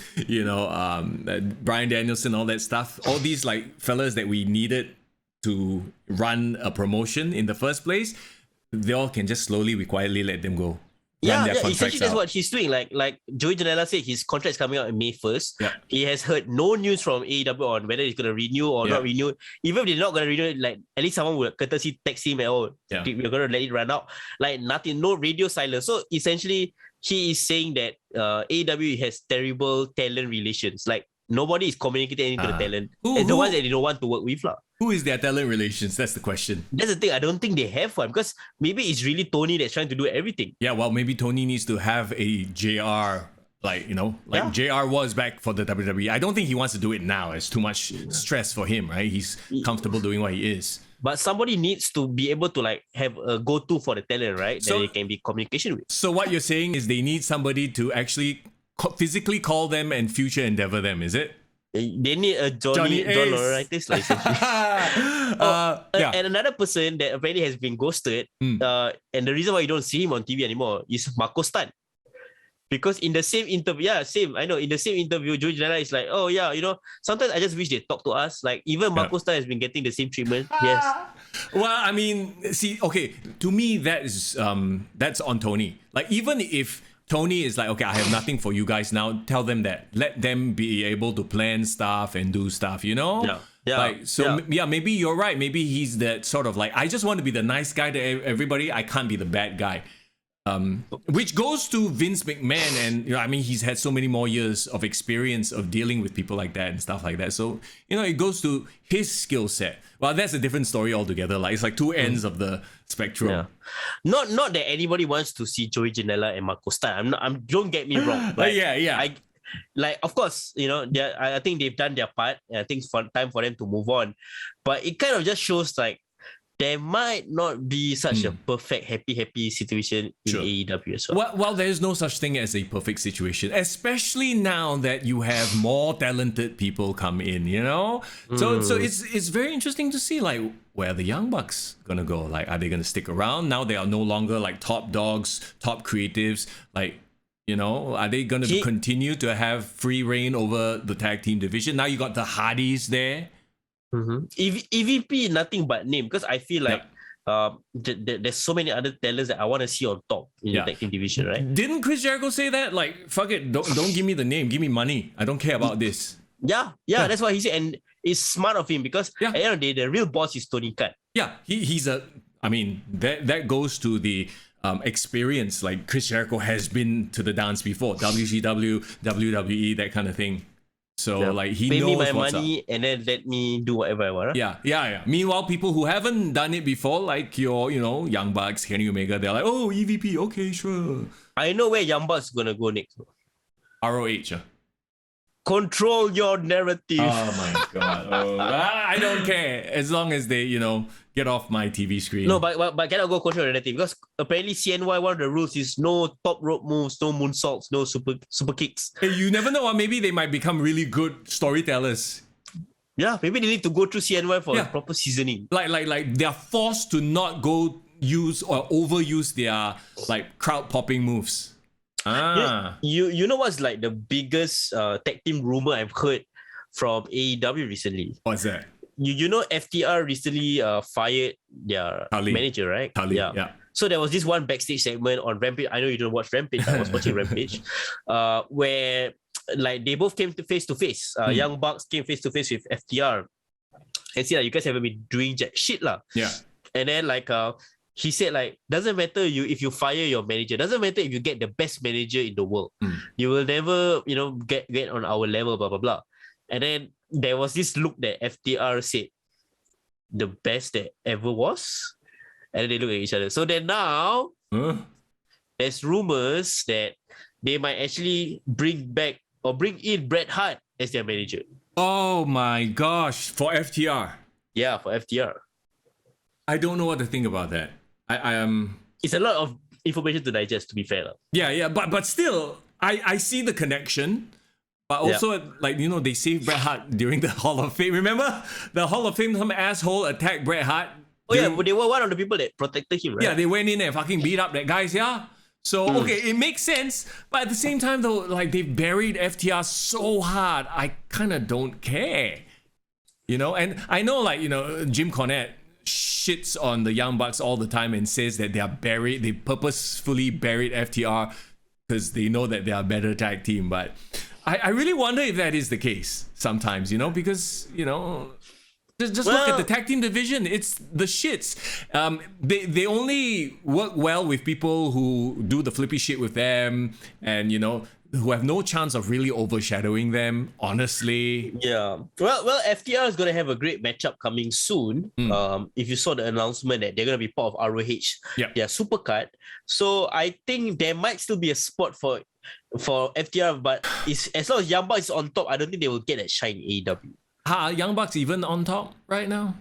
Bryan Danielson, all that stuff. All these like fellas that we needed to run a promotion in the first place. They all can just slowly, we quietly let them go. Yeah, essentially that's what he's doing. Like Joey Janela said, his contract is coming out on May 1st. Yeah. He has heard no news from AEW on whether he's going to renew or not renew. Even if they're not going to renew, like at least someone would courtesy text him, we're going to let it run out. Like nothing, no radio silence. So essentially, he is saying that AEW has terrible talent relations. Like nobody is communicating anything to the talent. And the ones that they don't want to work with. Who is their talent relations? That's the question. That's the thing. I don't think they have one because maybe it's really Tony that's trying to do everything. Yeah, well, maybe Tony needs to have a JR, JR was back for the WWE. I don't think he wants to do it now. It's too much stress for him, right? He's comfortable doing what he is. But somebody needs to be able to like have a go-to for the talent, right? So, that they can be communication with. So what you're saying is they need somebody to actually physically call them and future endeavor them, is it? They need a John Laurinaitis license. And another person that apparently has been ghosted, and the reason why you don't see him on TV anymore is Marco Stunt. Because in the same interview, in the same interview, Joey Janela is like, sometimes I just wish they talk to us. Like even Marco Stunt has been getting the same treatment. Yes. Well, I mean, see, okay, to me that's on Tony. Like even if Tony is like, okay, I have nothing for you guys now. Tell them that. Let them be able to plan stuff and do stuff, Yeah. Maybe you're right. Maybe he's that sort of like, I just want to be the nice guy to everybody. I can't be the bad guy. Which goes to Vince McMahon, and he's had so many more years of experience of dealing with people like that and stuff like that. So it goes to his skill set. Well, that's a different story altogether. Like it's like two ends of the spectrum. Yeah. Not that anybody wants to see Joey Janela and Marco Stunt. Don't get me wrong. Of course, I think they've done their part. And I think it's time for them to move on. But it kind of just shows like there might not be such a perfect, happy situation in AEW as well. Well, there's no such thing as a perfect situation, especially now that you have more talented people come in, So it's very interesting to see like where the Young Bucks gonna go. Like, are they gonna stick around? Now they are no longer like top dogs, top creatives. Like, are they gonna continue to have free reign over the tag team division? Now you got the Hardys there. EVP nothing but name because I feel like there's so many other talents that I want to see on top in the tag team division, right? Didn't Chris Jericho say that? Like, fuck it, don't give me the name, give me money. I don't care about this. Yeah, that's what he said, and it's smart of him because at the end of the day, the real boss is Tony Khan. Yeah, he's that goes to the experience. Like Chris Jericho has been to the dance before, WCW, WWE, that kind of thing. So he pay knows me my what's money up. And then let me do whatever I want. Yeah. Meanwhile, people who haven't done it before, like your, Young Bucks, Kenny Omega, they're like, oh, EVP, okay, sure. I know where Young Bucks gonna go next. ROH. Control your narrative. Oh my god. I don't care as long as they, get off my TV screen. No, but cannot go control the narrative because apparently CNY, one of the rules is no top rope moves, no moonsaults, no super kicks. Hey, you never know. Maybe they might become really good storytellers. Yeah, maybe they need to go through CNY for proper seasoning. Like they're forced to not go use or overuse their like crowd popping moves. You know what's like the biggest tag team rumor I've heard from AEW recently? What's that? You know FTR recently fired their manager, right? Yeah. So there was this one backstage segment on Rampage. I know you don't watch Rampage. I was watching Rampage, where like they both came to face. Young Bucks came face to face with FTR, and see, like, you guys haven't been doing jack shit lah. Yeah. And then like he said like doesn't matter if you fire your manager, doesn't matter if you get the best manager in the world, you will never get on our level, blah blah blah. And then there was this look that FTR said the best that ever was, and then they look at each other. So then now there's rumors that they might actually bring in Bret Hart as their manager. Oh my gosh, for FTR. Yeah, for FTR. I don't know what to think about that. I am. It's a lot of information to digest, to be fair. Yeah, but still, I see the connection, But also, they saved Bret Hart during the Hall of Fame. Remember? The Hall of Fame, some asshole attacked Bret Hart. Oh, yeah, but they were one of the people that protected him, right? Yeah, they went in and fucking beat up that guys, yeah? So, okay, it makes sense. But at the same time, though, they buried FTR so hard, I kind of don't care. And I know, Jim Cornette shits on the Young Bucks all the time and says that they purposefully buried FTR because they know that they are a better tag team. But I really wonder if that is the case sometimes, because, just look at the tag team division. It's the shits. They only work well with people who do the flippy shit with them and, who have no chance of really overshadowing them, honestly. Yeah. Well, FTR is going to have a great matchup coming soon. If you saw the announcement that they're going to be part of ROH, their supercard. So I think there might still be a spot for FTR, but as long as Young Bucks is on top, I don't think they will get that shine in AEW. Are Young Bucks even on top right now?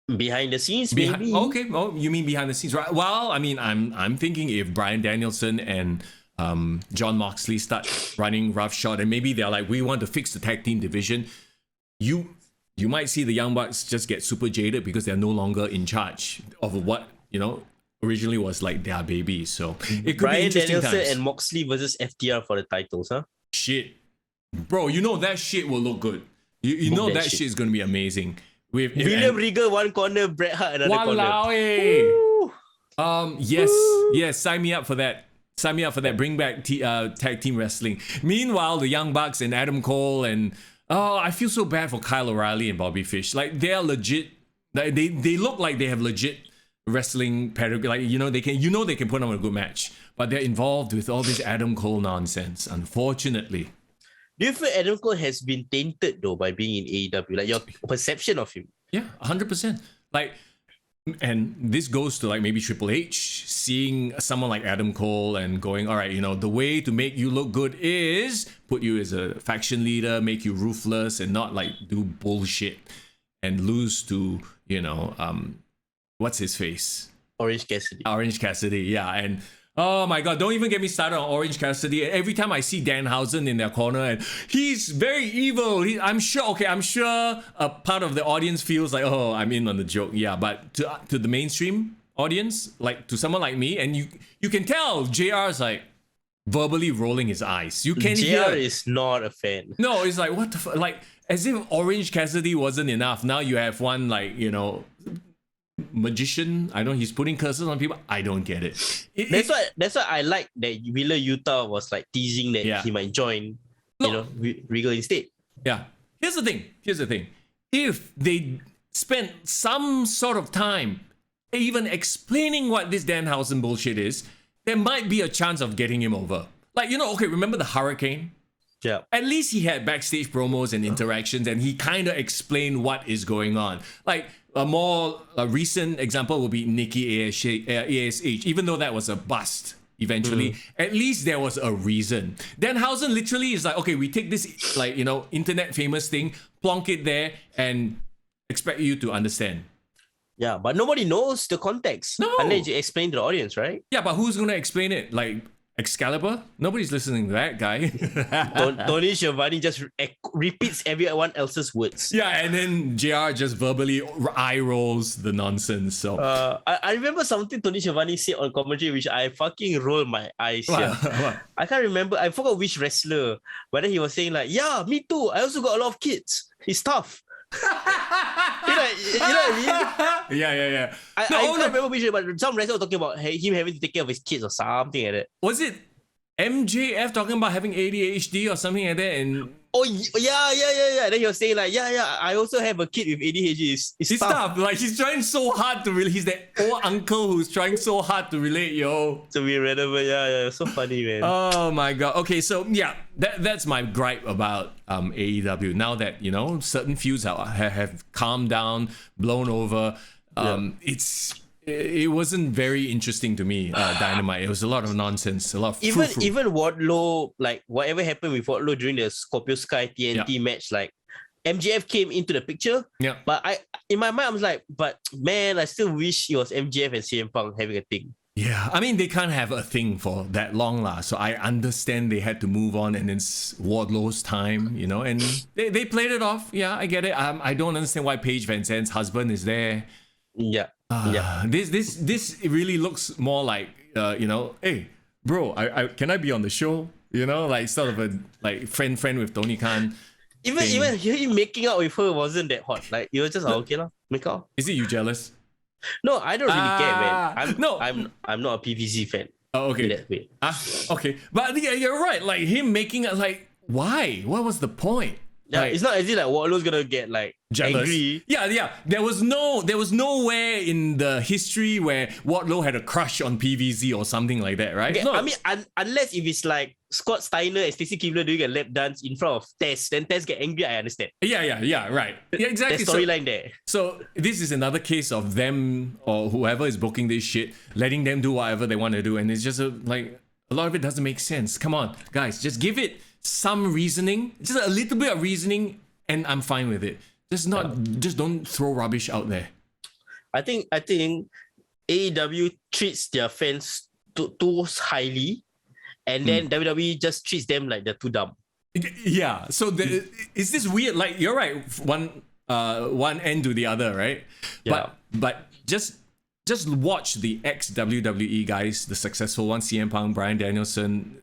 Behind the scenes, maybe. Okay, well, you mean behind the scenes, right? Well, I mean, I'm thinking if Bryan Danielson and Jon Moxley start running roughshod, and maybe they're like, we want to fix the tag team division. You might see the Young Bucks just get super jaded because they're no longer in charge of what originally was their baby. So it could be interesting Danielson times. And Moxley versus FTR for the titles, huh? Shit, bro, that shit will look good. You know that shit is gonna be amazing. With William Regal one corner, Bret Hart another corner. Yes, sign me up for that. Bring back tag team wrestling. Meanwhile, the Young Bucks and Adam Cole and I feel so bad for Kyle O'Reilly and Bobby Fish. They are legit. They look like they have legit wrestling pedigree. They can put on a good match, but they're involved with all this Adam Cole nonsense. Unfortunately. Do you feel Adam Cole has been tainted though by being in AEW? Your perception of him? Yeah, 100%. And this goes to maybe Triple H seeing someone like Adam Cole and going, all right, the way to make you look good is put you as a faction leader, make you ruthless and not do bullshit and lose to, what's his face? Orange Cassidy. Orange Cassidy, yeah. And oh my God, don't even get me started on Orange Cassidy. Every time I see Danhausen in their corner and he's very evil. I'm sure a part of the audience feels like, oh, I'm in on the joke. Yeah, but to the mainstream audience, to someone like me, and you can tell JR is verbally rolling his eyes. You can hear. JR is not a fan. No, it's what the fuck? As if Orange Cassidy wasn't enough. Now you have one magician. I don't know, he's putting curses on people. I don't get it. That's why I like that Wheeler Yuta was teasing that he might join Regal instead. Yeah. Here's the thing. If they spent some sort of time even explaining what this Danhausen bullshit is, there might be a chance of getting him over. Okay, remember the Hurricane? Yeah. At least he had backstage promos and interactions and he kind of explained what is going on. A more recent example would be Nikki ASH, even though that was a bust eventually. At least there was a reason. Danhausen literally is okay, we take this internet famous thing, plonk it there and expect you to understand. Yeah, but nobody knows the context. No. Unless you explain to the audience, right? Yeah, but who's going to explain it? Excalibur? Nobody's listening to that guy. Tony Schiavone just repeats everyone else's words. Yeah, and then JR just verbally eye rolls the nonsense. So I remember something Tony Schiavone said on commentary, which I fucking rolled my eyes. What? I can't remember. I forgot which wrestler. But then he was saying yeah, me too. I also got a lot of kids. It's tough. you know what I mean? Yeah. I can't remember which, but some wrestler was talking about him having to take care of his kids or something like that. Was it MJF talking about having ADHD or something like that? And yeah. Then he was saying I also have a kid with ADHD. It's tough. He's trying so hard to relate. He's that old uncle who's trying so hard to relate, yo. To be relevant, yeah. So funny, man. Oh my God. Okay, so yeah, that's my gripe about AEW. Now that certain feuds have calmed down, blown over. It wasn't very interesting to me, Dynamite. It was a lot of nonsense, a lot of even Wardlow, whatever happened with Wardlow during the Scorpio Sky TNT match, MJF came into the picture. Yeah. But in my mind, I was but man, I still wish it was MJF and CM Punk having a thing. Yeah, I mean, they can't have a thing for that long, lah. So I understand they had to move on, and it's Wardlow's time, you know, and they played it off. Yeah, I get it. I don't understand why Paige Van Zandt's husband is there. Yeah. This really looks more like, you know, hey, bro, I can I be on the show? You know, like sort of a like friend with Tony Khan. Even him making out with her wasn't that hot. Like you were just okay lah, make out. Is it you jealous? No, I don't really care, man. I'm not a PVC fan. Oh, okay. In that way. Okay. But yeah, you're right. Like him making it, like, why? What was the point? Yeah, like, it's not as if like Wardlow's gonna get like jealous. Angry. Yeah. There was nowhere in the history where Wardlow had a crush on PVZ or something like that, right? Okay, no. I mean, unless if it's like Scott Steiner and Stacey Keebler doing a lap dance in front of Tess, then Tess get angry. I understand. Yeah, right. Yeah, exactly. There's storyline there. So this is another case of them or whoever is booking this shit, letting them do whatever they want to do, and it's just like a lot of it doesn't make sense. Come on, guys, just give it some reasoning, just a little bit of reasoning, and I'm fine with it. Just don't throw rubbish out there. I think AEW treats their fans too highly, and then WWE just treats them like they're too dumb. Yeah. So is this weird? Like you're right, one end to the other, right? Yeah. But just watch the ex-WWE guys, the successful ones, CM Punk, Bryan Danielson,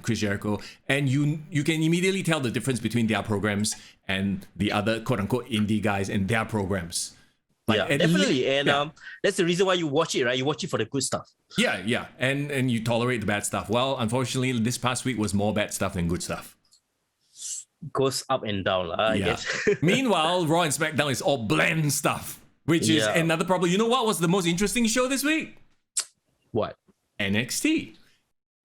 Chris Jericho, and you can immediately tell the difference between their programs and the other quote-unquote indie guys and their programs. Like, yeah, definitely. And that's the reason why you watch it, right? You watch it for the good stuff. Yeah. And you tolerate the bad stuff. Well, unfortunately, this past week was more bad stuff than good stuff. Goes up and down, I guess. Meanwhile, Raw and SmackDown is all bland stuff. Which is another problem. You know what was the most interesting show this week? What? NXT.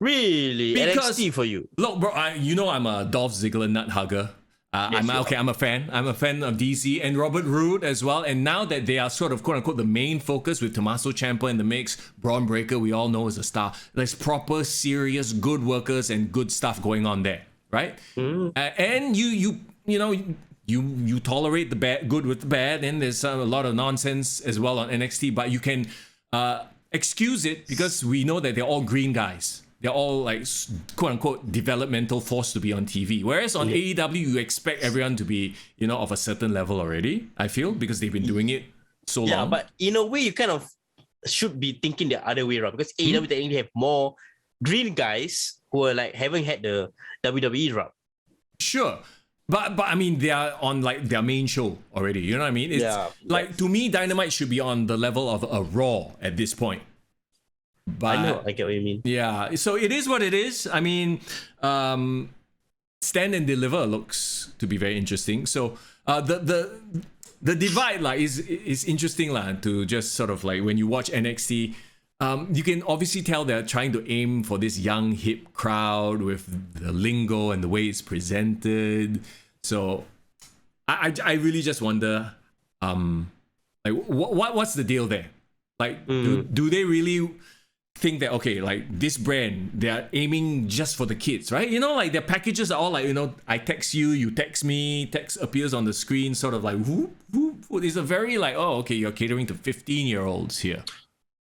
Really? Because, NXT for you? Look, bro, you know I'm a Dolph Ziggler nut hugger. I'm a fan. I'm a fan of DC and Robert Roode as well. And now that they are sort of quote unquote the main focus with Tommaso Ciampa in the mix, Braun Breaker, we all know is a star. There's proper, serious, good workers and good stuff going on there, right? And you know. You tolerate the bad, good with the bad, and there's a lot of nonsense as well on NXT, but you can excuse it because we know that they're all green guys. They're all like quote unquote developmental force to be on TV. Whereas on AEW, you expect everyone to be, you know, of a certain level already, I feel, because they've been doing it so long. Yeah, but in a way, you kind of should be thinking the other way around because AEW technically have more green guys who are like haven't had the WWE run. Sure. But I mean, they are on like their main show already. You know what I mean? It's like, to me, Dynamite should be on the level of a Raw at this point. But I know, I get what you mean. Yeah, so it is what it is. I mean, Stand and Deliver looks to be very interesting. So the divide is interesting to just sort of like when you watch NXT. You can obviously tell they're trying to aim for this young, hip crowd with the lingo and the way it's presented. So I really just wonder, like, what's the deal there? Like, do they really think that, okay, like this brand, they're aiming just for the kids, right? You know, like their packages are all like, you know, I text you, you text me, text appears on the screen, sort of like, whoop. It's a very like, oh, okay, you're catering to 15-year-olds here.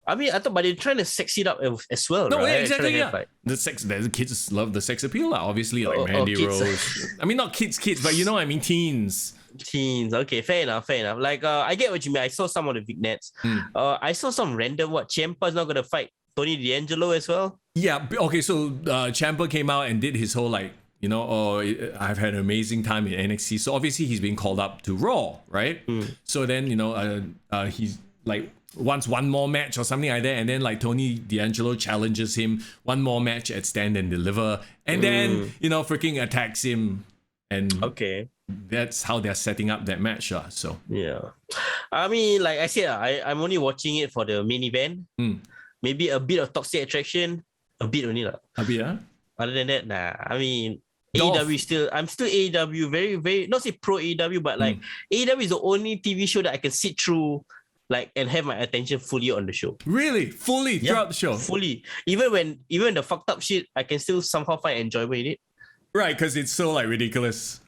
I mean, I thought, but they're trying to sex it up as well, no, right? Yeah, exactly, yeah. Like, the kids love the sex appeal, obviously, like Mandy Rose. I mean, not kids, but you know what I mean, teens. Okay, fair enough. Like, I get what you mean. I saw some of the vignettes. I saw some random, Ciampa's not going to fight Tony D'Angelo as well? Yeah, okay, so Ciampa came out and did his whole, like, you know, I've had an amazing time in NXT. So obviously he's being called up to Raw, right? So then, you know, he's like, wants one more match or something like that, and then like Tony D'Angelo challenges him one more match at Stand and Deliver, and then, you know, freaking attacks him, and that's how they're setting up that match. So yeah, I mean, like I said, I'm only watching it for the main event. Maybe a bit of Toxic Attraction, a bit only lah. A bit, Other than that, nah. I mean, AEW I'm still AEW, very, very, not say pro AEW, but like AEW is the only TV show that I can sit through, like, and have my attention fully on the show. Really? Fully throughout the show? Fully. Even the fucked up shit, I can still somehow find enjoyment in it. Right, because it's so like ridiculous.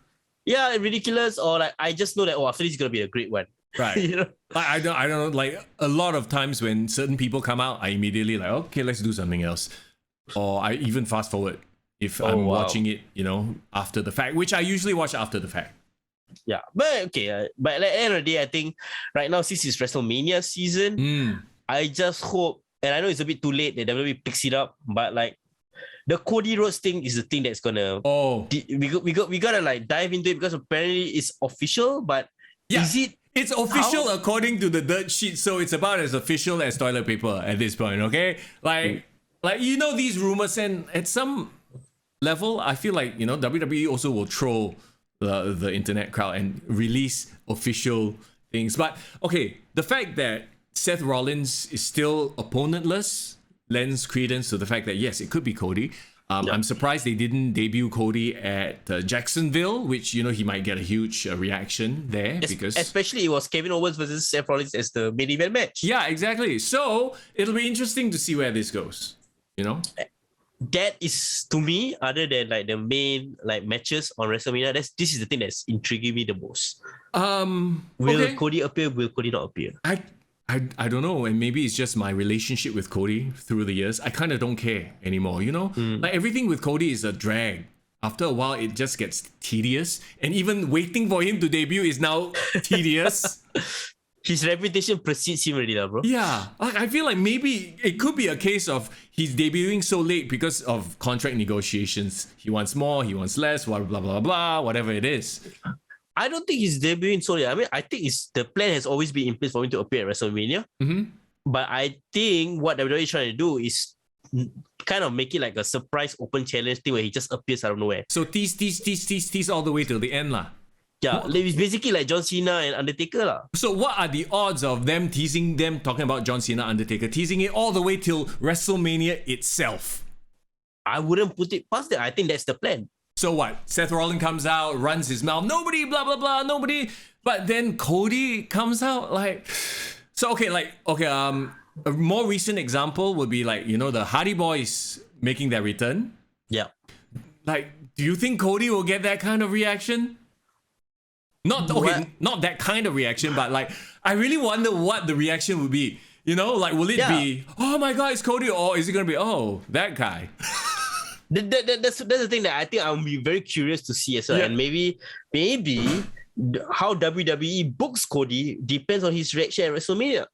Yeah, ridiculous, or like I just know that after this is gonna be a great one. Right. You know? I don't know. Like a lot of times when certain people come out, I immediately like, okay, let's do something else. Or I even fast forward if I'm watching it, you know, after the fact, which I usually watch after the fact. Yeah, but okay. But at the end of the day, I think right now, since it's WrestleMania season, I just hope, and I know it's a bit too late that WWE picks it up, but like the Cody Rhodes thing is the thing that's gonna. We gotta like dive into it because apparently it's official, but is it? It's official according to the dirt sheet, so it's about as official as toilet paper at this point, okay? Like you know, these rumors, and at some level, I feel like, you know, WWE also will troll the internet crowd and release official things. But okay, the fact that Seth Rollins is still opponentless lends credence to the fact that yes, it could be Cody. I'm surprised they didn't debut Cody at Jacksonville, which, you know, he might get a huge reaction there because especially it was Kevin Owens versus Seth Rollins as the main event match. Yeah, exactly. So it'll be interesting to see where this goes. You know, that is, to me, other than like the main like matches on WrestleMania, this is the thing that's intriguing me the most. Will Cody appear? Will Cody not appear? I don't know, and maybe it's just my relationship with Cody through the years. I kind of don't care anymore, you know? Like everything with Cody is a drag. After a while, it just gets tedious, and even waiting for him to debut is now tedious. His reputation precedes him already, bro. Yeah, like I feel like maybe it could be a case of he's debuting so late because of contract negotiations. He wants more, he wants less, blah, blah, blah, blah, whatever it is. I don't think he's debuting so late. I mean, I think the plan has always been in place for him to appear at WrestleMania. But I think what WWE is trying to do is kind of make it like a surprise open challenge thing where he just appears out of nowhere. So tease all the way till the end lah. Yeah, it's basically like John Cena and Undertaker lah. So what are the odds of them teasing them talking about John Cena, Undertaker, teasing it all the way till WrestleMania itself? I wouldn't put it past that. I think that's the plan. So what? Seth Rollins comes out, runs his mouth, nobody, blah, blah, blah, nobody. But then Cody comes out like... So, a more recent example would be like, you know, the Hardy Boys making their return. Yeah. Like, do you think Cody will get that kind of reaction? Not that kind of reaction, but like, I really wonder what the reaction would be. You know, like, will it be, oh my God, it's Cody? Or is it going to be, oh, that guy? That's the thing that I think I'll be very curious to see as well. And maybe how WWE books Cody depends on his reaction at WrestleMania.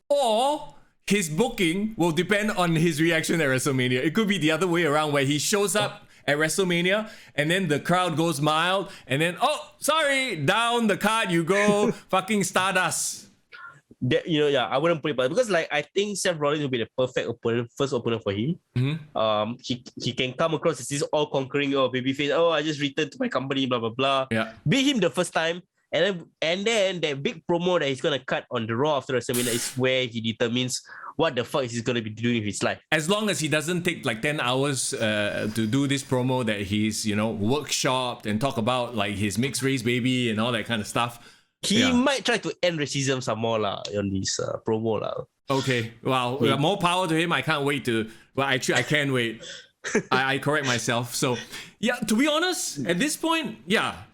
Or his booking will depend on his reaction at WrestleMania. It could be the other way around where he shows up at WrestleMania and then the crowd goes mild and then, oh, sorry, down the card you go, fucking Stardust. That, you know, I wouldn't put it, but because like I think Seth Rollins will be the perfect first opponent for him. He can come across as this all-conquering babyface. Oh, I just returned to my company, blah blah blah. Yeah, beat him the first time, and then that big promo that he's gonna cut on the Raw after WrestleMania is where he determines what the fuck he's gonna be doing with his life. As long as he doesn't take like 10 hours to do this promo that he's, you know, workshopped and talk about like his mixed race baby and all that kind of stuff. He might try to end racism some more lah on this promo lah. Okay, well, more power to him. I can't wait to. Well, actually, I can't wait. I correct myself. So, yeah, to be honest, at this point,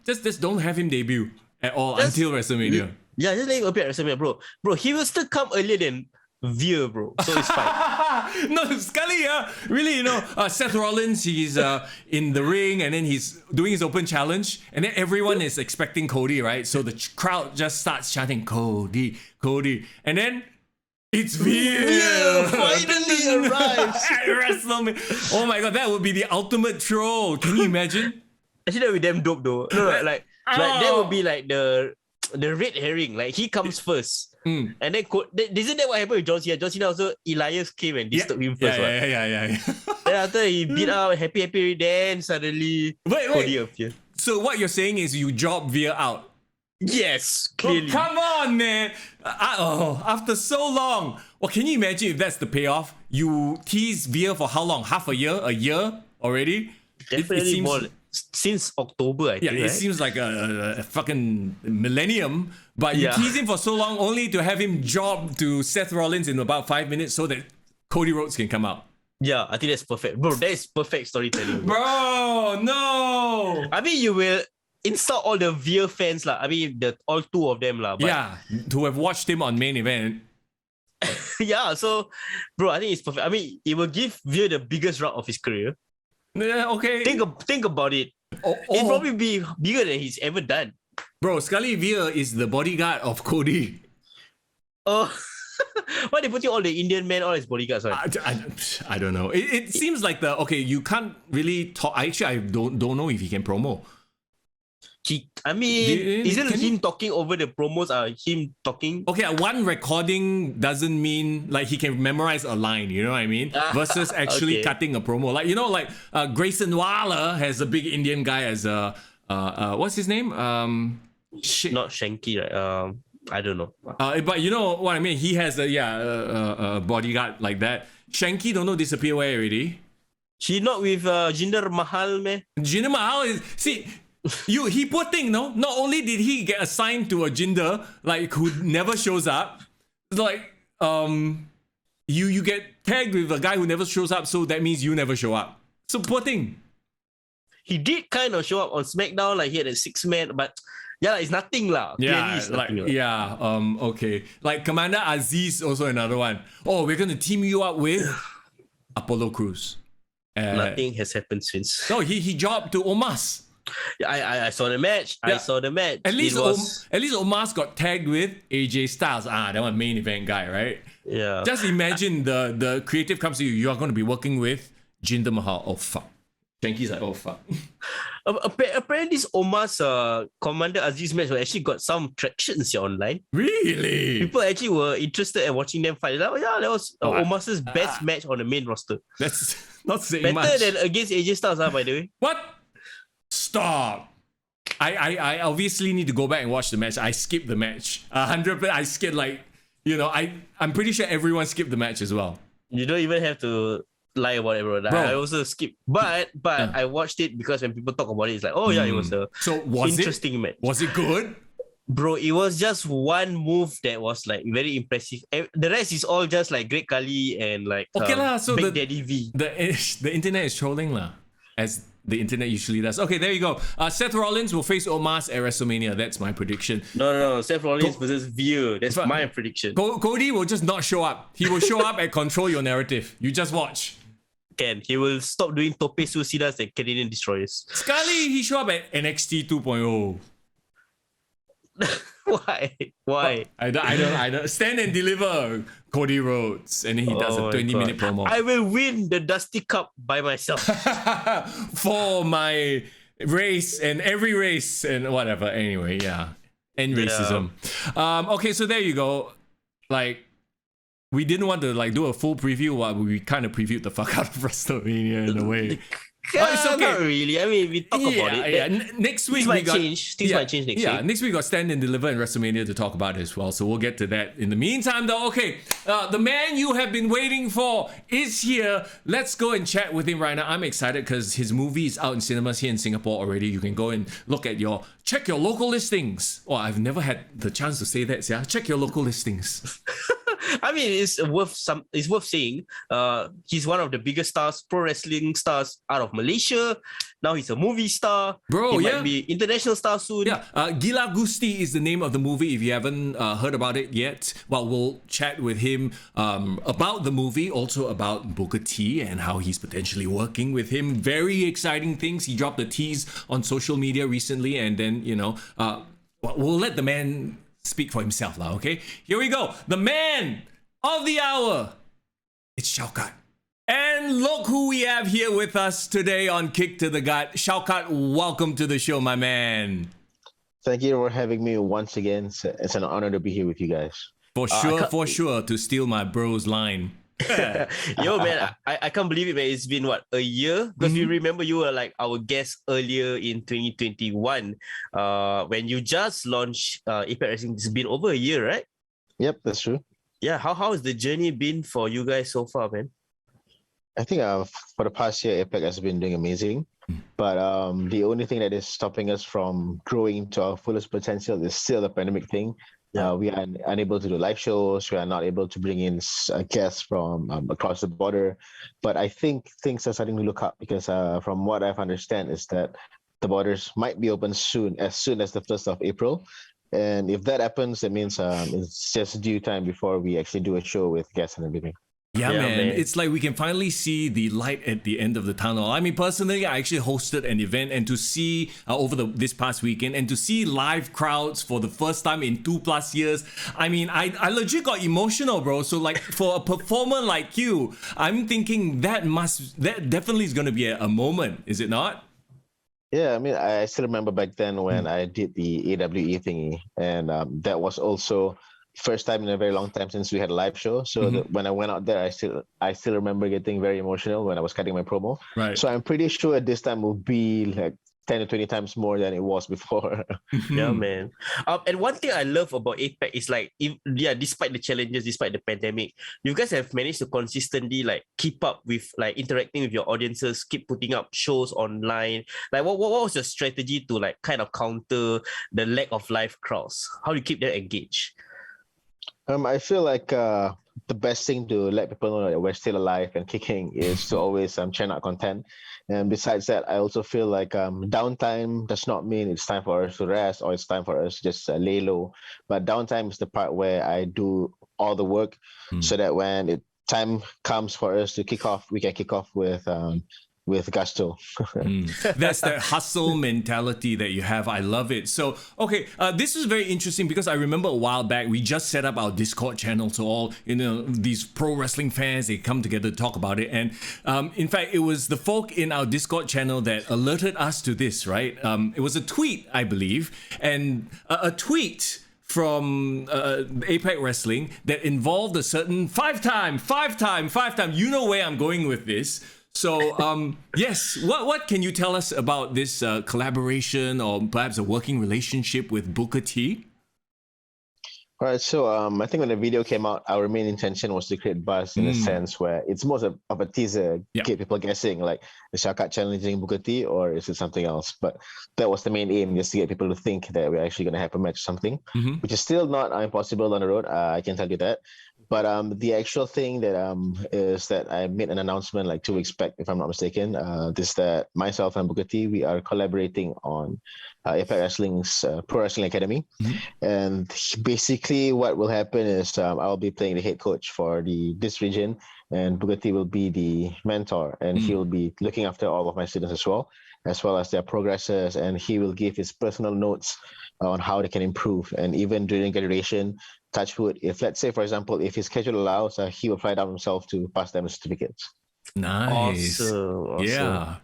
just don't have him debut at all until WrestleMania. Yeah, just let him appear at WrestleMania, bro. He will still come earlier than Veer, bro. So it's fine. No, Scully, really, you know, Seth Rollins, he's in the ring and then he's doing his open challenge and then everyone is expecting Cody, right? So the crowd just starts chanting, Cody, Cody. And then it's Veer. Yeah, finally arrives. At WrestleMania. Oh my God, that would be the ultimate troll. Can you imagine? Actually, that would be damn dope though. No, like that would be like the red herring. Like he comes first. And then isn't that what happened with John Cena? John Cena also, Elias came and disturbed him first. Yeah. Then after he beat out happy, then suddenly Cody appeared. So what you're saying is you drop Veer out? Yes, clearly. Oh, come on, man. After so long. Well, can you imagine if that's the payoff? You tease Veer for how long? Half a year? A year already? Definitely it seems more. Since October, I think. Yeah, it seems like a fucking millennium. But you tease him for so long only to have him job to Seth Rollins in about 5 minutes so that Cody Rhodes can come out. Yeah, I think that's perfect. Bro, that is perfect storytelling. Bro, no! I mean, you will insult all the Veer fans lah. I mean, all two of them lah. Yeah, to have watched him on main event. Yeah, so bro, I think it's perfect. I mean, it will give Veer the biggest round of his career. Yeah, okay. Think about it. It'll probably be bigger than he's ever done. Bro, Scully Veer is the bodyguard of Cody. Oh, why they putting all the Indian men all as bodyguards? Right? I don't know. It seems like you can't really talk. Actually, I don't know if he can promo. Isn't him talking over the promos? Him talking? Okay, one recording doesn't mean like he can memorize a line. You know what I mean? Versus actually cutting a promo. Like Grayson Waller has a big Indian guy as a what's his name? Not Shanky, right? I don't know. But you know what I mean? He has a bodyguard like that. Shanky don't know disappear where already. He not with Jinder Mahal, man. Jinder Mahal is he poor thing, no? Not only did he get assigned to a Jinder like who never shows up, like you get tagged with a guy who never shows up, so that means you never show up. So poor thing. He did kind of show up on SmackDown, like he had a 6-man, but yeah, it's nothing lah. Yeah, okay. Like Commander Aziz, also another one. Oh, we're gonna team you up with Apollo Crews. Nothing has happened since. No, he jobbed to Omos. Yeah, I saw the match. Yeah. I saw the match. At least Omos got tagged with AJ Styles. That one main event guy, right? Yeah. Just imagine the creative comes to you. You are going to be working with Jinder Mahal. Oh fuck. Shanky's like, oh fuck. Apparently, this Omos Commander Aziz match actually got some traction online. Really? People actually were interested in watching them fight. Like, oh yeah, that was Omos's best match on the main roster. That's not saying better much. Than against AJ Styles, by the way. What? Stop. I obviously need to go back and watch the match. I skipped the match. 100%. I skipped I'm pretty sure everyone skipped the match as well. You don't even have to lie about it, bro. I also skipped. But I watched it because when people talk about it, it's like, oh yeah, it was a interesting match. Was it good? Bro, it was just one move that was like very impressive. The rest is all just like Great Khali and like so Big Daddy V. The internet is trolling lah, as the internet usually does. Okay, there you go. Seth Rollins will face Omos at WrestleMania. That's my prediction. No. Seth Rollins versus Veer. That's my prediction. Cody will just not show up. He will show up and control your narrative. You just watch. He will stop doing Tope Suicidas and Canadian Destroyers. Scully, he show up at NXT 2.0. Why? I don't. Stand and deliver, Cody Rhodes, and then he does a 20-minute promo. I will win the Dusty Cup by myself for my race and every race and whatever. Anyway, yeah, and racism. Okay, so there you go. Like, we didn't want to do a full preview, but we kind of previewed the fuck out of WrestleMania in a way. It's okay. Not really. I mean, we talk about it. Yeah. Next week Things might change next week. Yeah, next week we got Stand and Deliver in WrestleMania to talk about it as well. So we'll get to that. In the meantime, though, okay, the man you have been waiting for is here. Let's go and chat with him right now. I'm excited because his movie is out in cinemas here in Singapore already. You can go and check your local listings. Oh, I've never had the chance to say that. Yeah, check your local listings. I mean, it's worth saying. He's one of the biggest pro wrestling stars out of Malaysia. Now he's a movie star. Bro, he might be international star soon. Yeah, Gila Gusti is the name of the movie. If you haven't heard about it yet, well, we'll chat with him about the movie, also about Booker T and how he's potentially working with him. Very exciting things. He dropped a tease on social media recently, and then we'll let the man speak for himself now, okay? Here we go. The man of the hour. It's Shaukat. And look who we have here with us today on Kick to the Gut. Shaukat, welcome to the show, my man. Thank you for having me once again. It's an honor to be here with you guys. For sure, to steal my bro's line. Yo, man, I can't believe it, man. It's been a year? Because we remember you were like our guest earlier in 2021 when you just launched Apex Wrestling. It's been over a year, right? Yep, that's true. Yeah, how has the journey been for you guys so far, man? I think for the past year, Apex has been doing amazing. But the only thing that is stopping us from growing to our fullest potential is still the pandemic thing. Yeah. We are unable to do live shows. We are not able to bring in guests from across the border. But I think things are starting to look up because from what I've understand is that the borders might be open soon as the 1st of April. And if that happens, it means it's just due time before we actually do a show with guests and everything. Yeah, man. It's like we can finally see the light at the end of the tunnel. I mean, personally, I actually hosted an event, and to see over this past weekend, and to see live crowds for the first time in 2+ years, I mean, I legit got emotional, bro. So like for a performer like you, I'm thinking that definitely is going to be a moment, is it not? Yeah, I mean, I still remember back then when I did the AWE thingy, and that was also first time in a very long time since we had a live show. So when I went out there, I still remember getting very emotional when I was cutting my promo. Right. So I'm pretty sure this time will be like 10 to 20 times more than it was before. Yeah, man. And one thing I love about APAC is like, despite the challenges, despite the pandemic, you guys have managed to consistently like keep up with like interacting with your audiences, keep putting up shows online. Like, what was your strategy to like kind of counter the lack of live crowds? How do you keep them engaged? I feel like the best thing to let people know that we're still alive and kicking is to always churn out content. And besides that, I also feel like downtime does not mean it's time for us to rest or it's time for us to just lay low. But downtime is the part where I do all the work so that when time comes for us to kick off, we can kick off with gusto. That's that hustle mentality that you have. I love it. So, okay, this is very interesting because I remember a while back, we just set up our Discord channel to all, these pro wrestling fans, they come together to talk about it. And in fact, it was the folk in our Discord channel that alerted us to this, right? It was a tweet, I believe, and a tweet from APAC Wrestling that involved a certain five time. You know where I'm going with this. So, yes, what can you tell us about this collaboration or perhaps a working relationship with Booker T? All right, so I think when the video came out, our main intention was to create buzz in a sense where it's more of a teaser, keep people guessing, like is Shaukat challenging Booker T or is it something else? But that was the main aim, just to get people to think that we're actually going to have a match or something, which is still not impossible on the road, I can tell you that. But the actual thing that is that I made an announcement like 2 weeks back, if I'm not mistaken. This that myself and Booker T, we are collaborating on APAC Wrestling's Pro Wrestling Academy, and basically what will happen is I'll be playing the head coach for this region, and Booker T will be the mentor, and he will be looking after all of my students as well as their progresses, and he will give his personal notes on how they can improve, and even during graduation. Touch wood, if let's say, for example, if his schedule allows, he will fly down himself to pass them the certificates. Nice. Awesome. Yeah.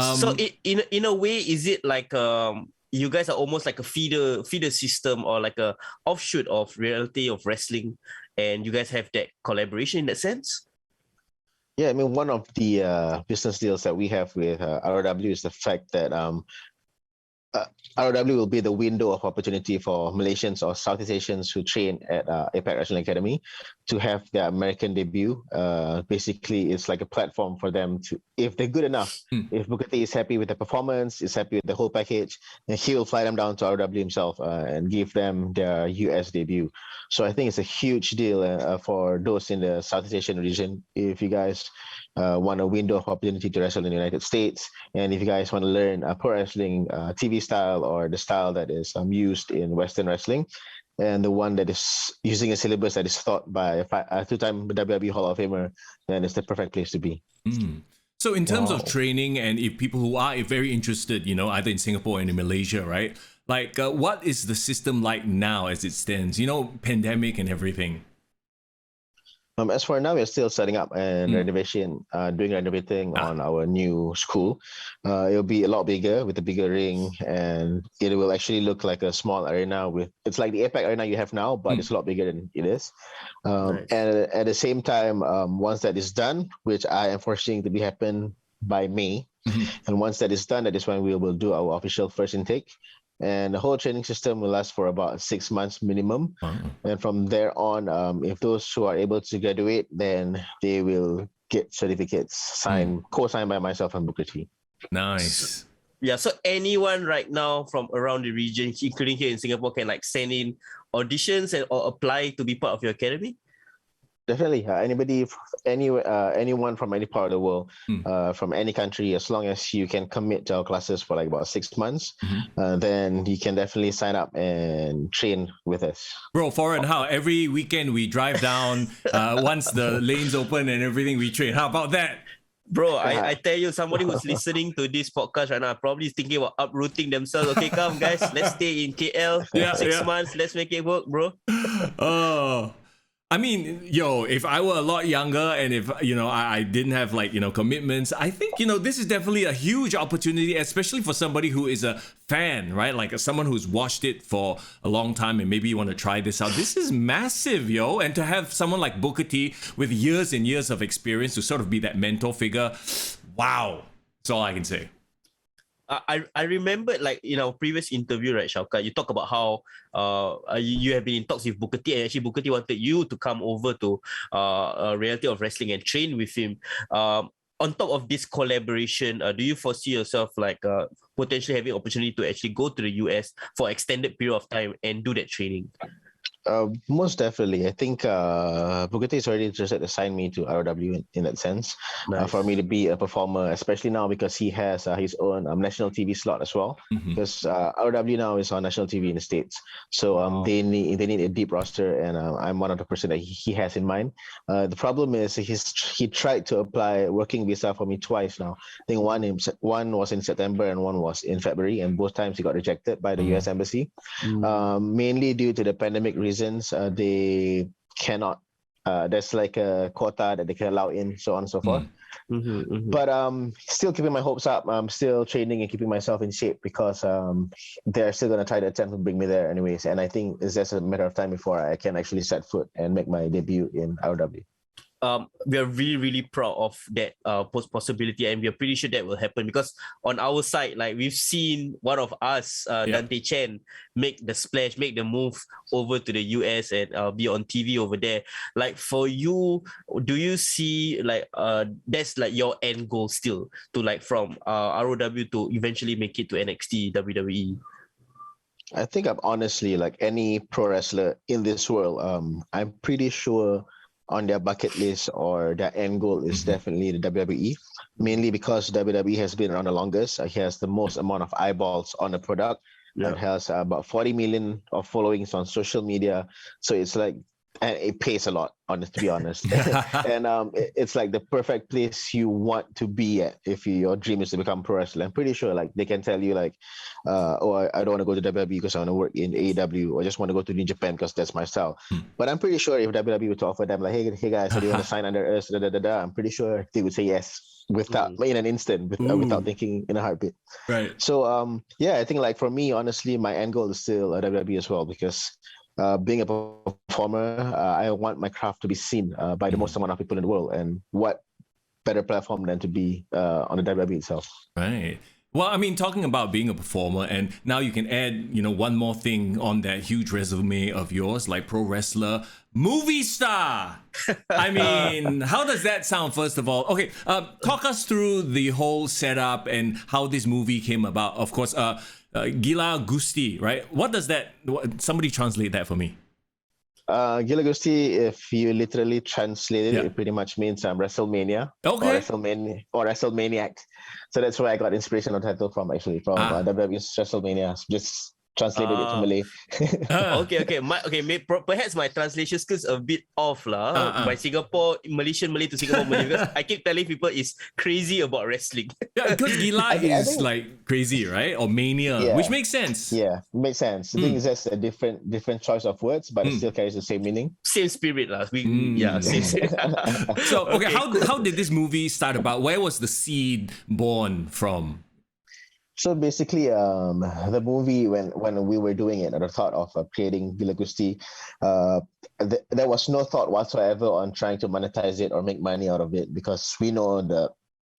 So in a way, is it like you guys are almost like a feeder system or like a offshoot of Reality of Wrestling, and you guys have that collaboration in that sense? Yeah, I mean, one of the business deals that we have with ROW is the fact that ROW will be the window of opportunity for Malaysians or Southeast Asians who train at APAC Wrestling Academy to have their American debut. Basically, it's like a platform for them to, if they're good enough, if Booker T is happy with the performance, is happy with the whole package, then he will fly them down to ROW himself and give them their US debut. So I think it's a huge deal for those in the Southeast Asian region. If you guys want a window of opportunity to wrestle in the United States, and if you guys want to learn pro wrestling TV style or the style that is used in Western wrestling, and the one that is using a syllabus that is taught by a 2-time WWE Hall of Famer, then it's the perfect place to be. So in terms of training, and if people who are very interested, either in Singapore and in Malaysia, right? Like, what is the system like now as it stands? Pandemic and everything. As for now, we're still setting up and doing renovating on our new school. It'll be a lot bigger with a bigger ring, and it will actually look like a small arena it's like the APAC arena you have now, but it's a lot bigger than it is. Nice. And at the same time, once that is done, which I am foreseeing to be happen by May, and once that is done, that is when we will do our official first intake. And the whole training system will last for about 6 months minimum. And from there on, if those who are able to graduate, then they will get certificates co-signed by myself and Booker T. Nice. Yeah, so anyone right now from around the region, including here in Singapore, can like send in auditions or apply to be part of your academy? Definitely, anyone from any part of the world, from any country, as long as you can commit to our classes for like about 6 months, then you can definitely sign up and train with us. Bro, foreign how? Every weekend we drive down, once the lanes open and everything, we train. How about that? Bro, I tell you, somebody who's listening to this podcast right now probably is thinking about uprooting themselves. Okay, come guys, let's stay in KL. 6 months, let's make it work, bro. Oh. I mean, if I were a lot younger and if, I didn't have like, commitments, I think, this is definitely a huge opportunity, especially for somebody who is a fan, right? Like someone who's watched it for a long time and maybe you want to try this out. This is massive, and to have someone like Booker T with years and years of experience to sort of be that mentor figure. Wow. That's all I can say. I remember like in our previous interview, right, Shaukat, you talk about how you have been in talks with Booker T, and actually Booker T wanted you to come over to Reality of Wrestling and train with him. On top of this collaboration, do you foresee yourself like potentially having opportunity to actually go to the US for extended period of time and do that training? Most definitely. I think Booker T is already interested to sign me to ROW in that sense. Nice. For me to be a performer, especially now because he has his own national TV slot as well. Because ROW now is on national TV in the States. So they need a deep roster, and I'm one of the person that he has in mind. The problem is he tried to apply working visa for me twice now. I think one was in September and one was in February, and both times he got rejected by the US Embassy, mainly due to the pandemic reasons. They cannot, there's like a quota that they can allow in, so on and so forth. But still keeping my hopes up. I'm still training and keeping myself in shape because they're still going to try to attempt to bring me there anyways. And I think it's just a matter of time before I can actually set foot and make my debut in ROW. We are really, really proud of that possibility, and we are pretty sure that will happen because on our side, like we've seen one of us, Dante Chen, make the splash, make the move over to the US and be on TV over there. Like for you, do you see like that's like your end goal still to like from ROW to eventually make it to NXT WWE? I think I'm honestly like any pro wrestler in this world. I'm pretty sure on their bucket list or their end goal is definitely the WWE, mainly because WWE has been around the longest. It has the most amount of eyeballs on the product. It has about 40 million of followings on social media. So it's like, and it pays a lot, to be honest. And it's like the perfect place you want to be at if your dream is to become pro wrestler. I'm pretty sure like they can tell you like, I don't want to go to WWE because I want to work in AEW, or I just want to go to New Japan because that's my style. But I'm pretty sure if WWE were to offer them like, hey guys, do you want to sign under us? I'm pretty sure they would say yes without in an instant, without thinking in a heartbeat. Right. So I think like for me, honestly, my end goal is still WWE as well, because being a performer, I want my craft to be seen by the most amount of people in the world. And what better platform than to be on the WWE itself? Right. Well, I mean, talking about being a performer, and now you can add, one more thing on that huge resume of yours, like pro wrestler, movie star. I mean, how does that sound, first of all? Okay, talk us through the whole setup and how this movie came about. Of course, Gila Gusti, right? What does that, somebody translate that for me. Gila Gusti, if you literally translate it, it pretty much means WrestleMania, or WrestleManiac. So that's where I got inspiration of the title from, actually, from WWE's WrestleMania. Just translated it to Malay. Perhaps my translation skills a bit off lah. By Singapore, Malaysian Malay to Singapore Malay, because I keep telling people it's crazy about wrestling. Yeah, because Gila is like crazy, right? Or mania, which makes sense. Yeah, makes sense. The thing is just a different choice of words, but it still carries the same meaning. Same spirit lah. Same spirit. So, okay, how did this movie start about? Where was the seed born from? So basically, the movie, when we were doing it, the thought of creating Gila Gusti, there was no thought whatsoever on trying to monetize it or make money out of it, because we know the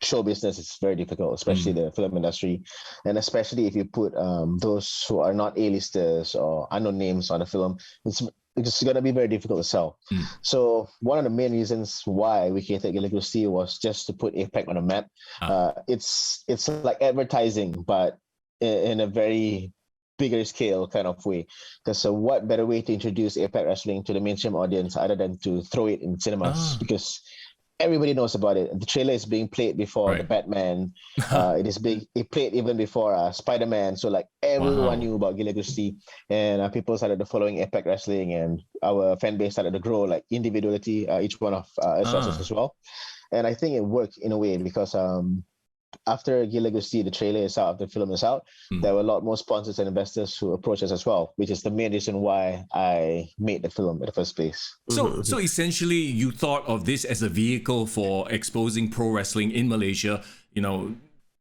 show business is very difficult, especially the film industry, and especially if you put those who are not A-listers or unknown names on a film, it's going to be very difficult to sell. So one of the main reasons why we created Gila Gusti was just to put APAC on a map. It's like advertising, but in a very bigger scale kind of way. Because what better way to introduce APAC Wrestling to the mainstream audience other than to throw it in cinemas? Because everybody knows about it. The trailer is being played before the Batman. It played even before Spider-Man. So like everyone knew about Gila Gusti, and people started following APAC Wrestling, and our fan base started to grow like individuality, each one of us as well. And I think it worked in a way because after Gila Gusti, the trailer is out, the film is out, there were a lot more sponsors and investors who approached us as well, which is the main reason why I made the film in the first place. So essentially, you thought of this as a vehicle for exposing pro wrestling in Malaysia, you know,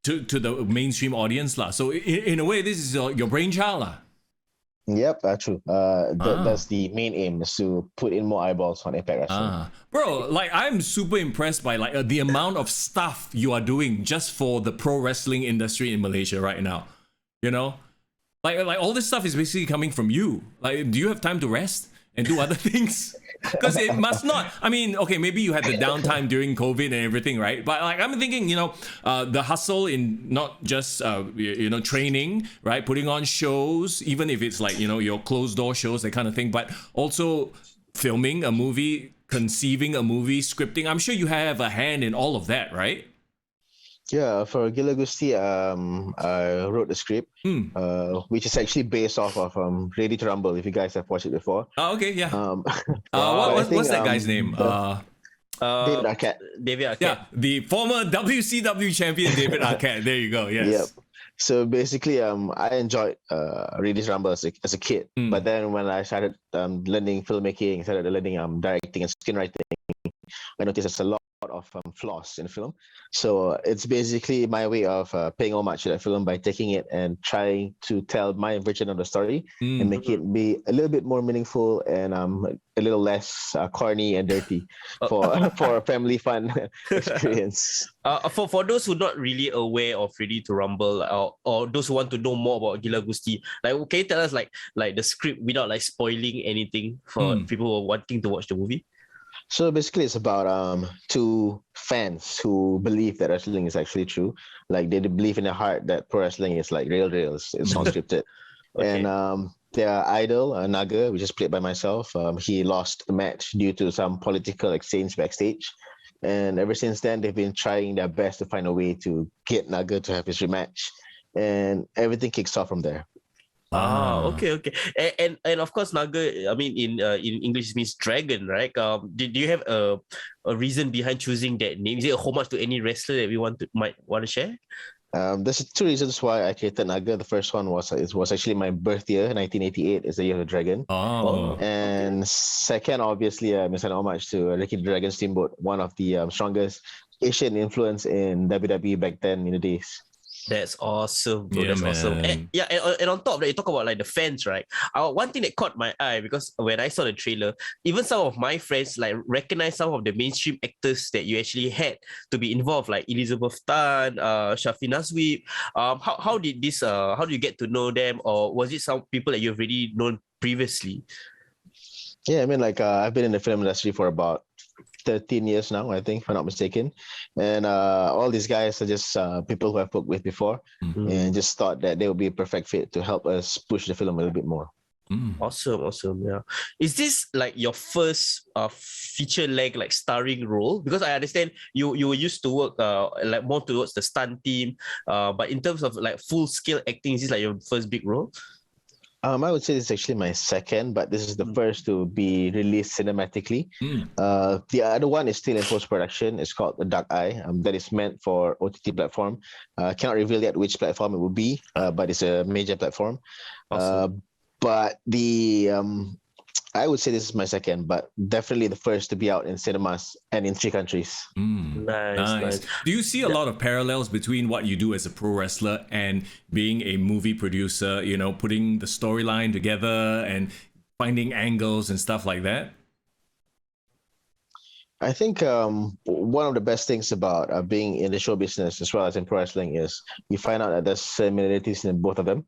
to the mainstream audience, lah. So in a way, this is your brainchild, lah. Yep, true. That's the main aim, is to put in more eyeballs on APAC Wrestling. Bro, like I'm super impressed by like the amount of stuff you are doing just for the pro wrestling industry in Malaysia right now. You know, like all this stuff is basically coming from you. Like, do you have time to rest and do other things? Because it must not. I mean, okay, maybe you had the downtime during COVID and everything, right? But like I'm thinking, you know, the hustle in not just you know, training, right, putting on shows, even if it's like, you know, your closed door shows, that kind of thing, but also filming a movie, conceiving a movie, scripting. I'm sure you have a hand in all of that, right? Yeah, for Gila Gusti, I wrote the script, which is actually based off of Ready to Rumble, if you guys have watched it before. Oh, okay, yeah. What's that guy's name? David Arquette. David Arquette. Yeah, the former WCW champion David Arquette. There you go, yes. Yep. So basically, I enjoyed Ready to Rumble as a kid. But then when I started learning filmmaking, started learning directing and screenwriting, I noticed there's a lot of flaws in the film. So it's basically my way of paying homage to that film by taking it and trying to tell my version of the story and make it be a little bit more meaningful and a little less corny and dirty for a family fun experience. For those who are not really aware of Ready to Rumble, or those who want to know more about Gila Gusti, like, can you tell us like the script without like spoiling anything for people who are wanting to watch the movie? So basically, it's about two fans who believe that wrestling is actually true. Like they believe in their heart that pro wrestling is like real, it's not scripted. Okay. And their idol, Naga, which is played by myself, he lost the match due to some political exchange backstage. And ever since then, they've been trying their best to find a way to get Naga to have his rematch. And everything kicks off from there. Okay. And of course, Naga, I mean, in English it means dragon, right? Do you have a reason behind choosing that name? Is it a homage to any wrestler that we might want to share? There's two reasons why I created Naga. The first one was it was actually my birth year, 1988, is the year of the dragon. And second, obviously, it's an homage to Ricky the Dragon Steamboat, one of the strongest Asian influence in WWE back then in the days. That's awesome, bro. That's awesome. And on top of that, you talk about like the fans, right? One thing that caught my eye, because when I saw the trailer, even some of my friends like recognize some of the mainstream actors that you actually had to be involved, like Elizabeth Tan, Shafi Nazwi. How did this? How do you get to know them, or was it some people that you've already known previously? Yeah, I mean, like I've been in the film industry for about 13 years now, I think, if I'm not mistaken. And all these guys are just people who I've worked with before, and just thought that they would be a perfect fit to help us push the film a little bit more. Awesome. Yeah. Is this like your first feature length like starring role? Because I understand you were used to work like more towards the stunt team, but in terms of like full scale acting, is this like your first big role? I would say this is actually my second, but this is the first to be released cinematically. The other one is still in post-production. It's called The Dark Eye. That is meant for OTT platform. Cannot reveal yet which platform it will be, but it's a major platform. Awesome. But I would say this is my second, but definitely the first to be out in cinemas and in 3 countries. Nice. Do you see a lot of parallels between what you do as a pro wrestler and being a movie producer, you know, putting the storyline together and finding angles and stuff like that? I think one of the best things about being in the show business as well as in pro wrestling is you find out that there's similarities in both of them.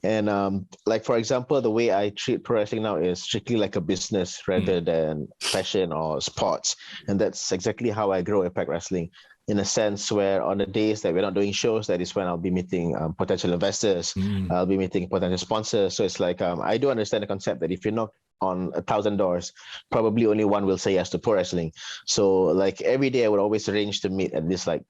And like, for example, the way I treat pro wrestling now is strictly like a business rather than fashion or sports. And that's exactly how I grow APAC Wrestling. in a sense where on the days that we're not doing shows, that is when I'll be meeting potential investors, I'll be meeting potential sponsors. So it's like, I do understand the concept that if you knock on 1,000 doors, probably only one will say yes to pro wrestling. So like every day I would always arrange to meet at least like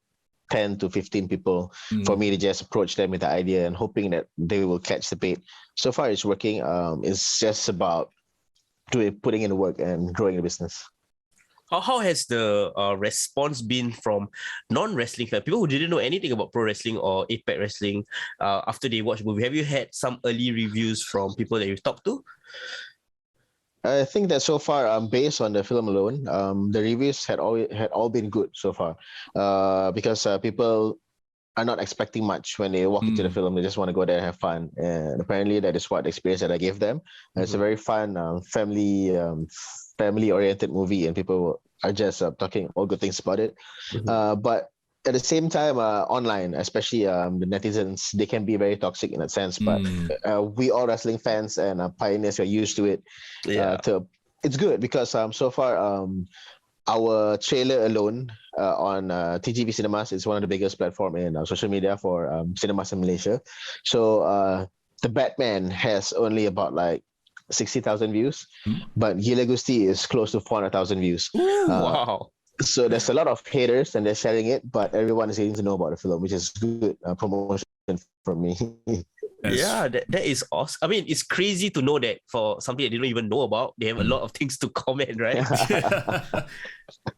10 to 15 people for me to just approach them with the idea and hoping that they will catch the bait. So far it's working. It's just about putting in the work and growing the business. How has the response been from non-wrestling fans, people who didn't know anything about pro wrestling or APAC wrestling after they watch the movie? Have you had some early reviews from people that you've talked to? I think that so far, based on the film alone, the reviews had all been good so far, because people are not expecting much when they walk into the film. They just want to go there and have fun, and apparently that is what the experience that I gave them. It's a very fun, family-oriented movie, and people are just talking all good things about it. But at the same time, online, especially the netizens, they can be very toxic in that sense. But we all wrestling fans and pioneers are used to it. It's good because so far our trailer alone on TGV Cinemas is one of the biggest platform in social media for cinemas in Malaysia. So the Batman has only about like 60,000 views, but Gila Gusti is close to 400,000 views. Wow. So there's a lot of haters and they're sharing it, but everyone is getting to know about the film, which is good promotion for me. Yeah, that is awesome. I mean, it's crazy to know that for something that they don't even know about, they have a lot of things to comment, right?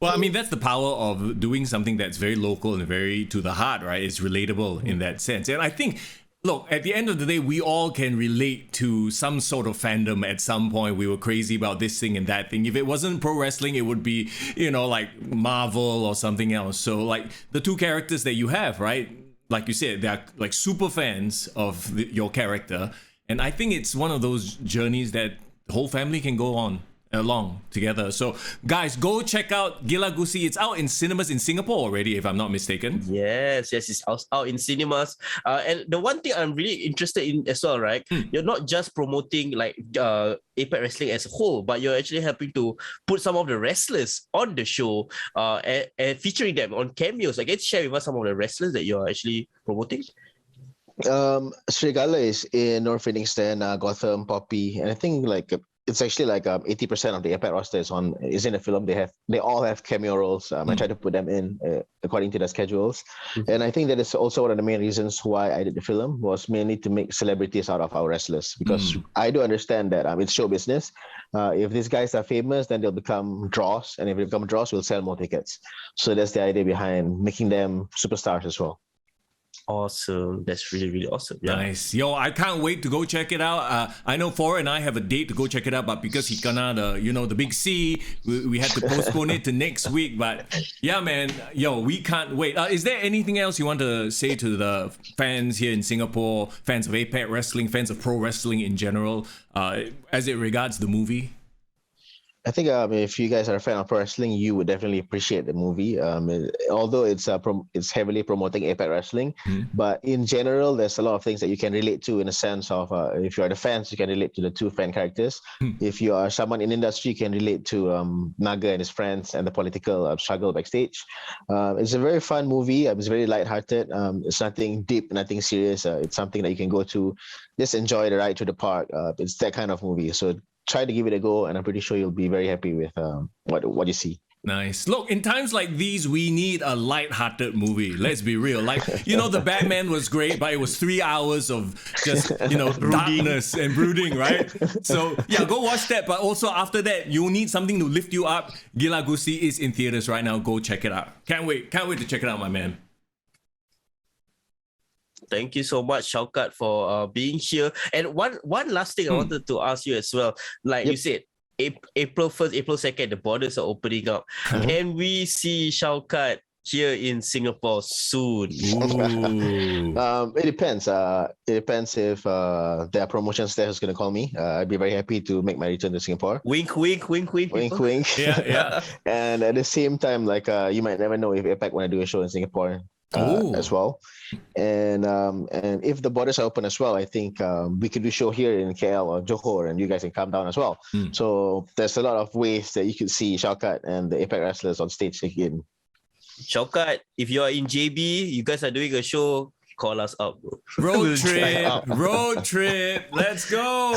Well, I mean, that's the power of doing something that's very local and very to the heart, right? It's relatable in that sense. And I think, look, at the end of the day, we all can relate to some sort of fandom at some point. We were crazy about this thing and that thing. If it wasn't pro wrestling, it would be, like Marvel or something else. So like the two characters that you have, right? Like you said, they're like super fans of your character. And I think it's one of those journeys that the whole family can go on along together. So guys, go check out Gila Gusti. It's out in cinemas in Singapore already, if I'm not mistaken. Yes, it's out in cinemas. And the one thing I'm really interested in as well, right? You're not just promoting like APAC Wrestling as a whole, but you're actually helping to put some of the wrestlers on the show and featuring them on cameos. Like, can you share with us some of the wrestlers that you're actually promoting? Srigala is in North Phoenix, then Gotham, Poppy, and I think like it's actually like 80% of the APAC roster is in the film. They all have cameo roles. I try to put them in according to their schedules, and I think that is also one of the main reasons why I did the film, was mainly to make celebrities out of our wrestlers, because I do understand that it's show business. If these guys are famous, then they'll become draws, and if they become draws, we'll sell more tickets. So that's the idea behind making them superstars as well. Awesome. That's really, really awesome. Yeah. Nice. Yo, I can't wait to go check it out. I know Fora and I have a date to go check it out, but because he kena the big C, we had to postpone it to next week. But yeah, man, yo, we can't wait. Is there anything else you want to say to the fans here in Singapore, fans of APAC Wrestling, fans of pro wrestling in general, as it regards the movie? I think if you guys are a fan of pro wrestling, you would definitely appreciate the movie. Although it's heavily promoting APAC Wrestling, but in general, there's a lot of things that you can relate to, in a sense of if you are the fans, you can relate to the two fan characters. If you are someone in industry, you can relate to Naga and his friends and the political struggle backstage. It's a very fun movie. It's very lighthearted. It's nothing deep, nothing serious. It's something that you can go to, just enjoy the ride to the park. It's that kind of movie. So try to give it a go, and I'm pretty sure you'll be very happy with what you see. Nice. Look, in times like these, we need a light-hearted movie. Let's be real. Like, the Batman was great, but it was 3 hours of just, darkness and brooding, right? So, yeah, go watch that. But also after that, you'll need something to lift you up. Gila Gusti is in theaters right now. Go check it out. Can't wait to check it out, my man. Thank you so much, Shaukat, for being here. And one last thing I wanted to ask you as well. Like you said, April 1st, April 2nd, the borders are opening up. Can we see Shaukat here in Singapore soon? It depends. It depends if there are promotions there who's going to call me. I'd be very happy to make my return to Singapore. Wink, wink, wink, wink. Wink, wink. Yeah. And at the same time, like you might never know if APAC want to do a show in Singapore. As well, and if the borders are open as well, I think we could do show here in KL or Johor, and you guys can come down as well. So there's a lot of ways that you could see Shaukat and the APAC wrestlers on stage again. Shaukat, if you are in JB, you guys are doing a show, call us up, bro. Road trip. Let's go.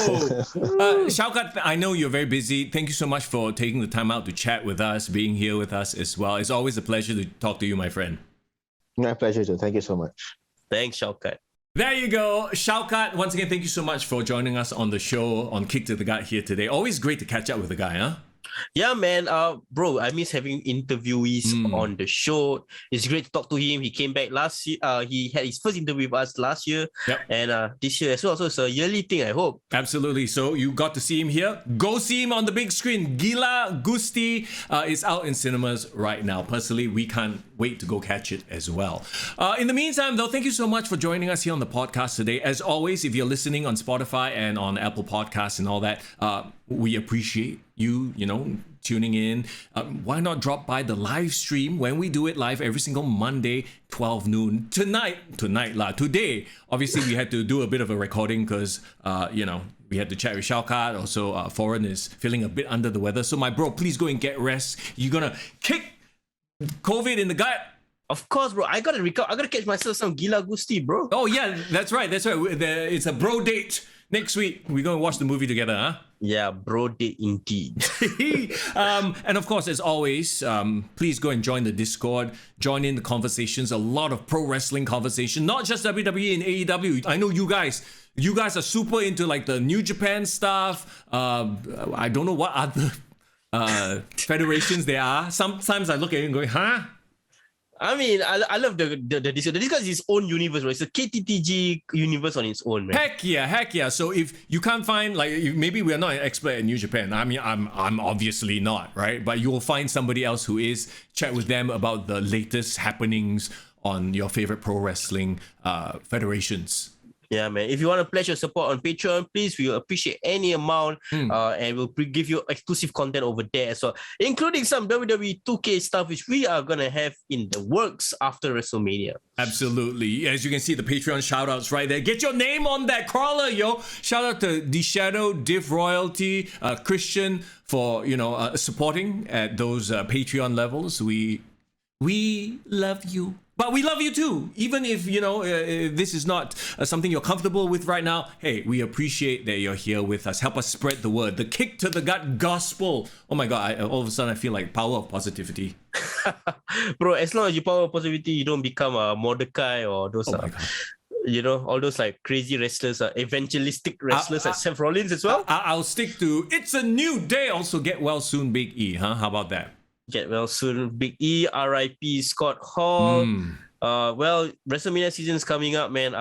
Shaukat, I know you're very busy. Thank you so much for taking the time out to chat with us, being here with us as well. It's always a pleasure to talk to you, my friend. My pleasure too. Thank you so much. Thanks, Shaukat. There you go. Shaukat, once again, thank you so much for joining us on the show on Kick to the Gut here today. Always great to catch up with the guy, huh? Yeah, man. Bro, I miss having interviewees on the show. It's great to talk to him. He came back last year. He had his first interview with us last year, and this year as well. So it's a yearly thing, I hope. Absolutely. So you got to see him here. Go see him on the big screen. Gila Gusti is out in cinemas right now. Personally, we can't wait to go catch it as well. In the meantime, though, thank you so much for joining us here on the podcast today. As always, if you're listening on Spotify and on Apple Podcasts and all that, we appreciate you tuning in. Why not drop by the live stream when we do it live every single Monday, 12 noon. Today, obviously, we had to do a bit of a recording because, we had to chat with Shaukat. Also, Foreign is feeling a bit under the weather. So, my bro, please go and get rest. You're going to kick COVID in the gut. Of course, bro. I gotta recover. I gotta catch myself some Gila Gusti, bro. Oh, yeah, that's right. It's a bro date. Next week, we're going to watch the movie together, huh? Yeah, bro date indeed. And of course, as always, please go and join the Discord. Join in the conversations. A lot of pro wrestling conversation, not just WWE and AEW. I know you guys are super into like the New Japan stuff. I don't know what other federations there are. Sometimes I look at it and go, huh? I mean, I love the Discord. The Discord is its own universe, right? It's a KTTG universe on its own, man. Heck yeah. So if you can't find, maybe we're not an expert in New Japan. I mean, I'm obviously not, right? But you will find somebody else who is. Chat with them about the latest happenings on your favorite pro wrestling federations. Yeah, man. If you want to pledge your support on Patreon, please, we'll appreciate any amount, and we'll give you exclusive content over there as well, including some WWE 2K stuff, which we are going to have in the works after WrestleMania. Absolutely. As you can see, the Patreon shout-outs right there. Get your name on that crawler, yo. Shout out to The Shadow, Div Royalty, Christian for, supporting at those Patreon levels. We love you. But we love you too. Even if, this is not something you're comfortable with right now, hey, we appreciate that you're here with us. Help us spread the word. The Kick to the Gut gospel. Oh my God, all of a sudden I feel like power of positivity. Bro, as long as you power of positivity, you don't become a Mordecai or those, all those like crazy wrestlers, evangelistic wrestlers like Seth Rollins as well. I'll stick to, it's a new day. Also, get well soon, Big E, huh? How about that? Get well soon, Big E, RIP Scott Hall. Well, WrestleMania season is coming up, man.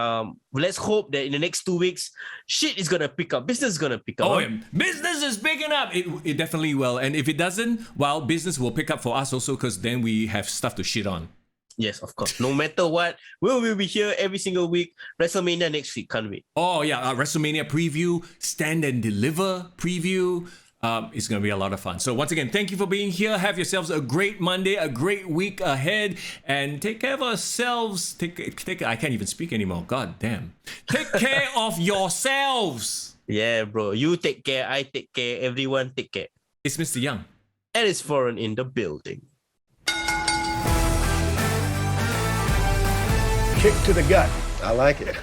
Let's hope that in the next 2 weeks, shit is gonna pick up. Business is gonna pick up. Oh, yeah. Business is picking up. It definitely will. And if it doesn't, well, business will pick up for us also because then we have stuff to shit on. Yes, of course. No matter what, we will be here every single week. WrestleMania next week, can't wait. Oh, yeah. WrestleMania preview, Stand and Deliver preview. It's going to be a lot of fun. So once again, thank you for being here. Have yourselves a great Monday, a great week ahead, and take care of ourselves. I can't even speak anymore. God damn. Take care of yourselves. Yeah, bro. You take care. I take care. Everyone take care. It's Mr. Young. And it's Foreign in the building. Kick to the gut. I like it.